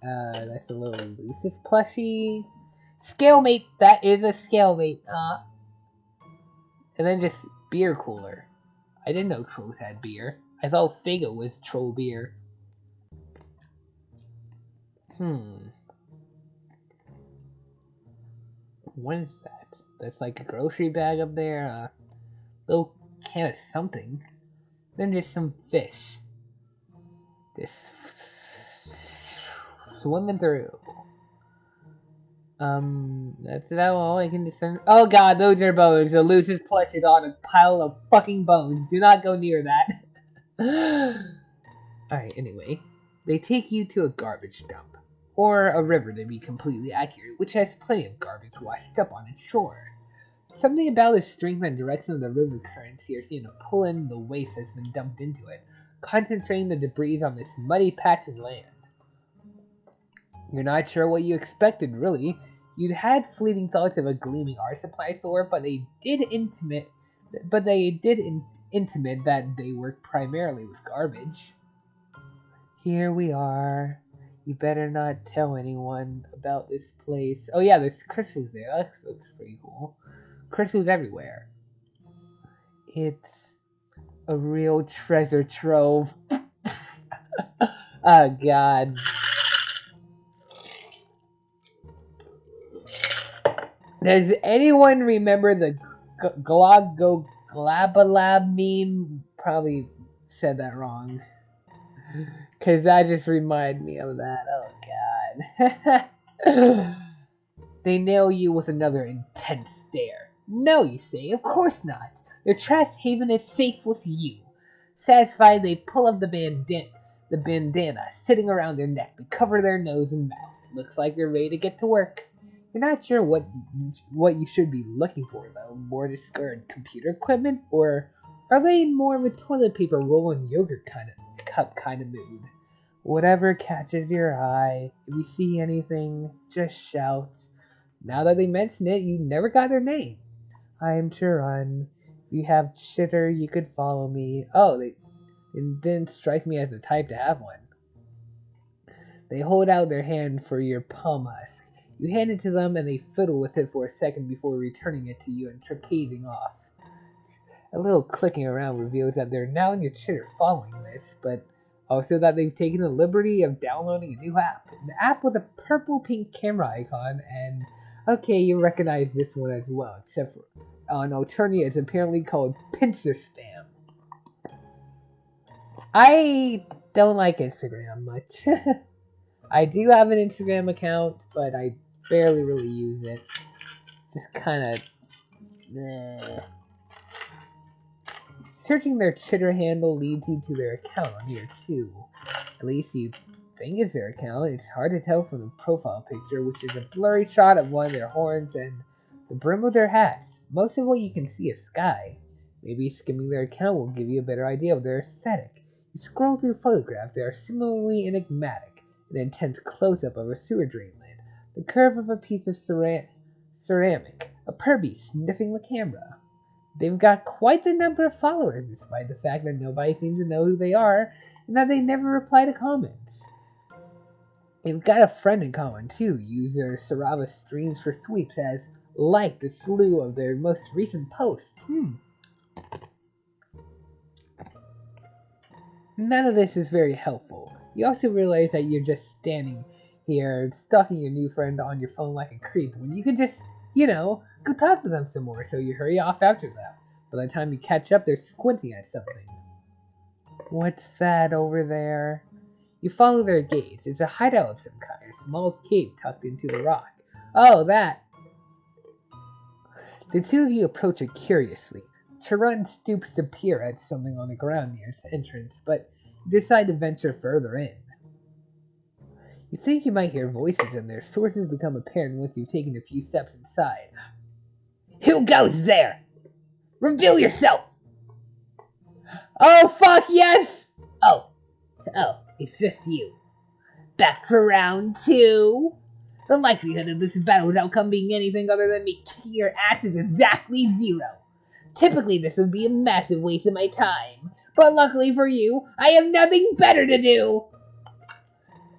That's a little Lucis plushie. Scalemate, that is a scalemate. And then just beer cooler. I didn't know trolls had beer. I thought Fago was troll beer. What is that? That's like a grocery bag up there. A little can of something. Then just some fish. Just swimming through. That's about all I can discern. Oh god, those are bones. The Lucis plush is on a pile of fucking bones. Do not go near that. Alright, anyway. They take you to a garbage dump. Or a river to be completely accurate, which has plenty of garbage washed up on its shore. Something about the strength and direction of the river currents here seem to pull in the waste that's been dumped into it, concentrating the debris on this muddy patch of land. You're not sure what you expected, really. You'd had fleeting thoughts of a gleaming art supply store, but they did intimate that they work primarily with garbage. Here we are. You better not tell anyone about this place. Oh yeah, there's crystals there. That looks pretty cool. Crystals everywhere. It's a real treasure trove. Oh god. Does anyone remember the Glabalab meme? Probably said that wrong. Cause that just reminded me of that. Oh god. They nail you with another intense stare. No, you say, of course not. Their trash haven is safe with you. Satisfied, they pull up the bandana sitting around their neck to cover their nose and mouth. Looks like they're ready to get to work. You're not sure what you should be looking for, though. More discarded computer equipment, or are they in more of a toilet paper roll and yogurt cup kind of mood? Whatever catches your eye. If you see anything, just shout. Now that they mention it, you never got their name. I am Charun. If you have chitter, you could follow me. Oh, it didn't strike me as the type to have one. They hold out their hand for your palm husk. You hand it to them and they fiddle with it for a second before returning it to you and trapezing off. A little clicking around reveals that they're now in your chitter following this, but also that they've taken the liberty of downloading a new app. An app with a purple-pink camera icon, and okay, you recognize this one as well, except for on Alternia it's apparently called Pincer Spam. I don't like Instagram much. I do have an Instagram account, but I barely really use it. Just kind of... Searching their Twitter handle leads you to their account on here too. At least you think it's their account. It's hard to tell from the profile picture, which is a blurry shot of one of their horns and the brim of their hats. Most of what you can see is sky. Maybe skimming their account will give you a better idea of their aesthetic. You scroll through photographs that are similarly enigmatic. An intense close-up of a sewer drain lid. The curve of a piece of ceramic. A pervy sniffing the camera. They've got quite the number of followers, despite the fact that nobody seems to know who they are, and that they never reply to comments. They've got a friend in common, too. User Sarava Streams for Sweeps has liked a slew of their most recent posts. None of this is very helpful. You also realize that you're just standing here, stalking your new friend on your phone like a creep, when you could just, go talk to them some more, so you hurry off after them. By the time you catch up, they're squinting at something. What's that over there? You follow their gaze. It's a hideout of some kind, a small cave tucked into the rock. Oh, that! The two of you approach it curiously. Charun stoops to peer at something on the ground near its entrance, but you decide to venture further in. You think you might hear voices in there. Sources become apparent once you've taken a few steps inside. Who goes there? Reveal yourself! Oh, fuck, yes! Oh, it's just you. Back for round 2? The likelihood of this battle's outcome being anything other than me kicking your ass is exactly 0. Typically, this would be a massive waste of my time. But luckily for you, I have nothing better to do!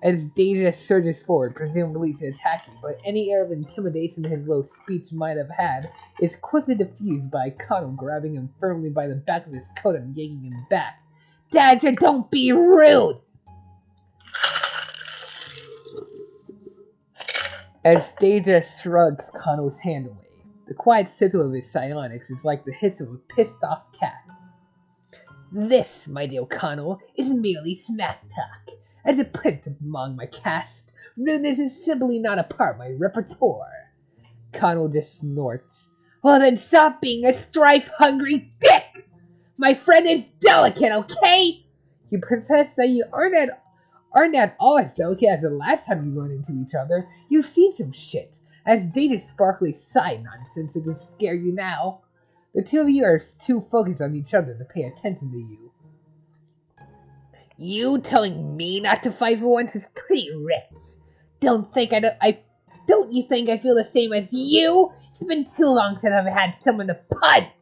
As Deja surges forward, presumably to attack you, but any air of intimidation his low speech might have had is quickly diffused by Connell grabbing him firmly by the back of his coat and yanking him back. Deja, don't be rude! As Deja shrugs Connell's hand away, the quiet sizzle of his psionics is like the hiss of a pissed-off cat. This, my dear Connell, is merely smack talk. As a prince among my caste, rudeness is simply not a part of my repertoire. Connell just snorts. Well then stop being a strife-hungry dick! My friend is delicate, okay? You protest that you aren't at all as delicate as the last time you run into each other. You've seen some shit. As Data's sparkly side nonsense, it can scare you now. The two of you are too focused on each other to pay attention to you. You telling me not to fight for once is pretty rich. Don't you think I feel the same as you? It's been too long since I've had someone to punch.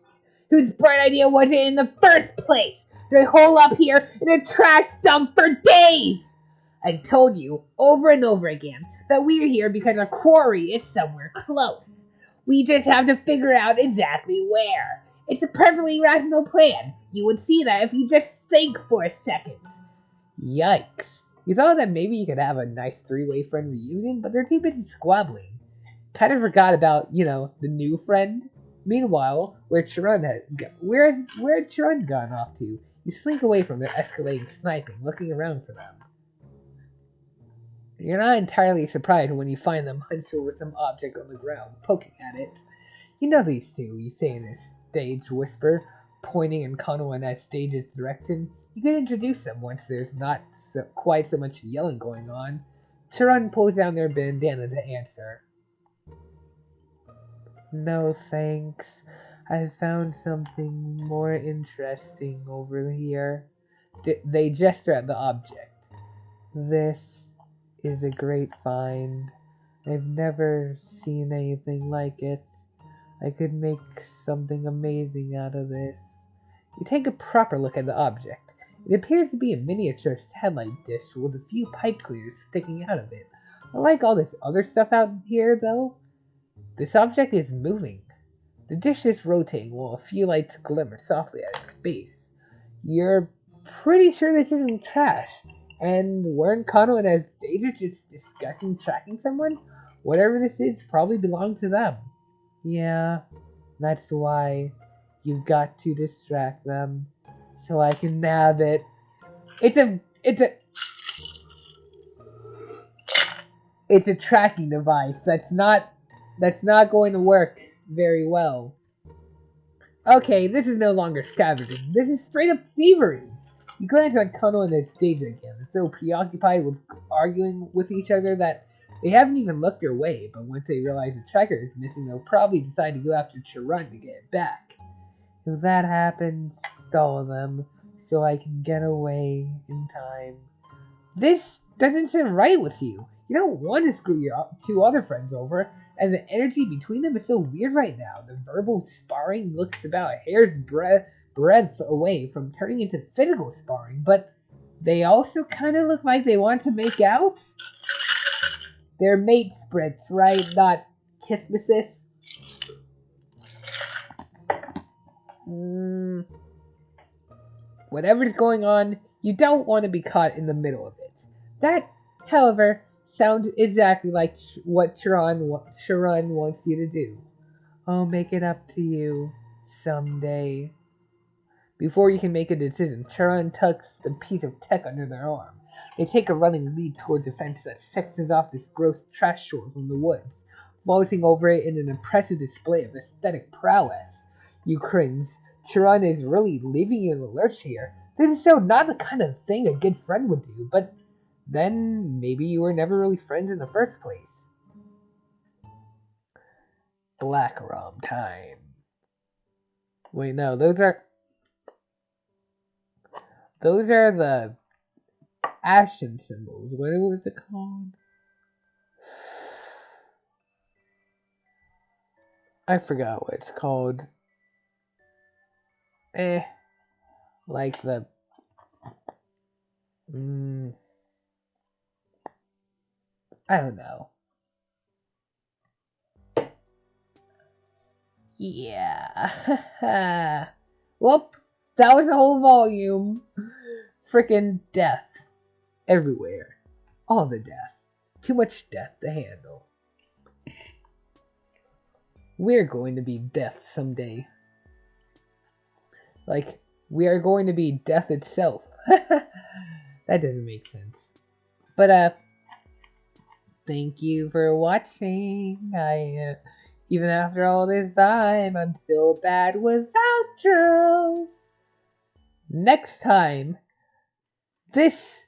Whose bright idea was it in the first place? They hole up here in a trash dump for days. I've told you over and over again that we're here because our quarry is somewhere close. We just have to figure out exactly where. It's a perfectly rational plan. You would see that if you just think for a second. Yikes. You thought that maybe you could have a nice three-way friend reunion, but they're too busy squabbling. Kind of forgot about, the new friend. Meanwhile, where had Charun gone off to? You slink away from their escalating sniping, looking around for them. You're not entirely surprised when you find them hunched over some object on the ground, poking at it. You know these two, you say in a stage whisper, pointing in Connell and Stage's direction. You could introduce them once there's not quite so much yelling going on. Charun pulls down their bandana to answer. No thanks. I found something more interesting over here. They gesture at the object. This is a great find. I've never seen anything like it. I could make something amazing out of this. You take a proper look at the object. It appears to be a miniature satellite dish with a few pipe clears sticking out of it. Unlike all this other stuff out here, though, this object is moving. The dish is rotating while a few lights glimmer softly at its base. You're pretty sure this isn't trash. And weren't Kano and Anastasia just discussing tracking someone? Whatever this is probably belongs to them. Yeah, that's why you've got to distract them so I can nab it. It's a It's a tracking device. That's not going to work very well. Okay, this is no longer scavenging. This is straight up thievery. You glance at Kuno and its danger again. They're so preoccupied with arguing with each other that they haven't even looked their way, but once they realize the tracker is missing, they'll probably decide to go after Charun to get it back. If that happens, stall them, so I can get away in time. This doesn't sit right with you. You don't want to screw your two other friends over, and the energy between them is so weird right now. The verbal sparring looks about a hair's breadth away from turning into physical sparring, but they also kind of look like they want to make out. They're mate spreads, right? Not kisses. Whatever's going on, you don't want to be caught in the middle of it. That, however, sounds exactly like what Charun wants you to do. I'll make it up to you someday. Before you can make a decision, Charun tucks the piece of tech under their arm. They take a running leap towards a fence that sections off this gross trash shore from the woods, vaulting over it in an impressive display of aesthetic prowess. You cringe. Charun is really leaving you in the lurch here. This is so not the kind of thing a good friend would do, but then maybe you were never really friends in the first place. Black Rom time. Wait, no, those are the Ashen symbols. What was it called? I forgot what it's called. Like the I don't know. Yeah. Whoop. That was the whole volume. Frickin' death. Everywhere. All the death. Too much death to handle. We're going to be death someday. Like, we are going to be death itself. That doesn't make sense. But, thank you for watching. Even after all this time, I'm still bad with outros. Next time, this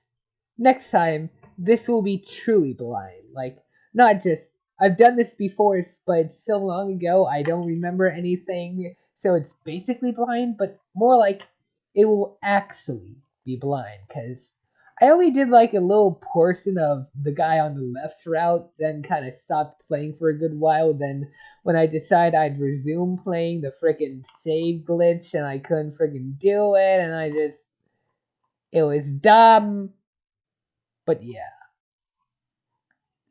will be truly blind. Like, not just, I've done this before, but it's so long ago, I don't remember anything, so it's basically blind, but more like, it will actually be blind, because I only did like a little portion of the guy on the left's route, then kind of stopped playing for a good while. Then when I decided I'd resume playing, the frickin' save glitch and I couldn't frickin' do it, and it was dumb. But yeah.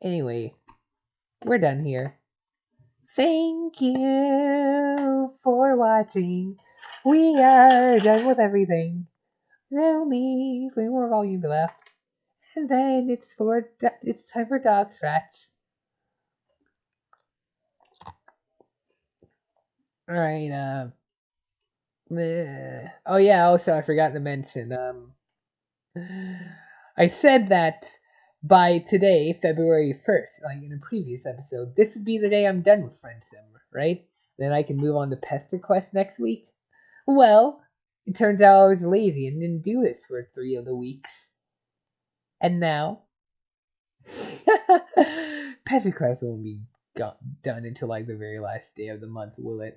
Anyway, we're done here. Thank you for watching. We are done with everything. There's only 3 more volumes left. And then it's time for Dog Scratch. Alright, oh yeah, also I forgot to mention, I said that by today, February 1st, like in a previous episode, this would be the day I'm done with Friendsim, right? Then I can move on to Pester Quest next week. Well, it turns out I was lazy and didn't do this for 3 of the weeks. And now, Pester Quest won't be done until like the very last day of the month, will it?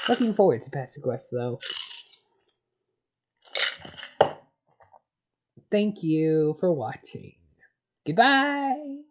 Looking forward to Pester Quest though. Thank you for watching. Goodbye!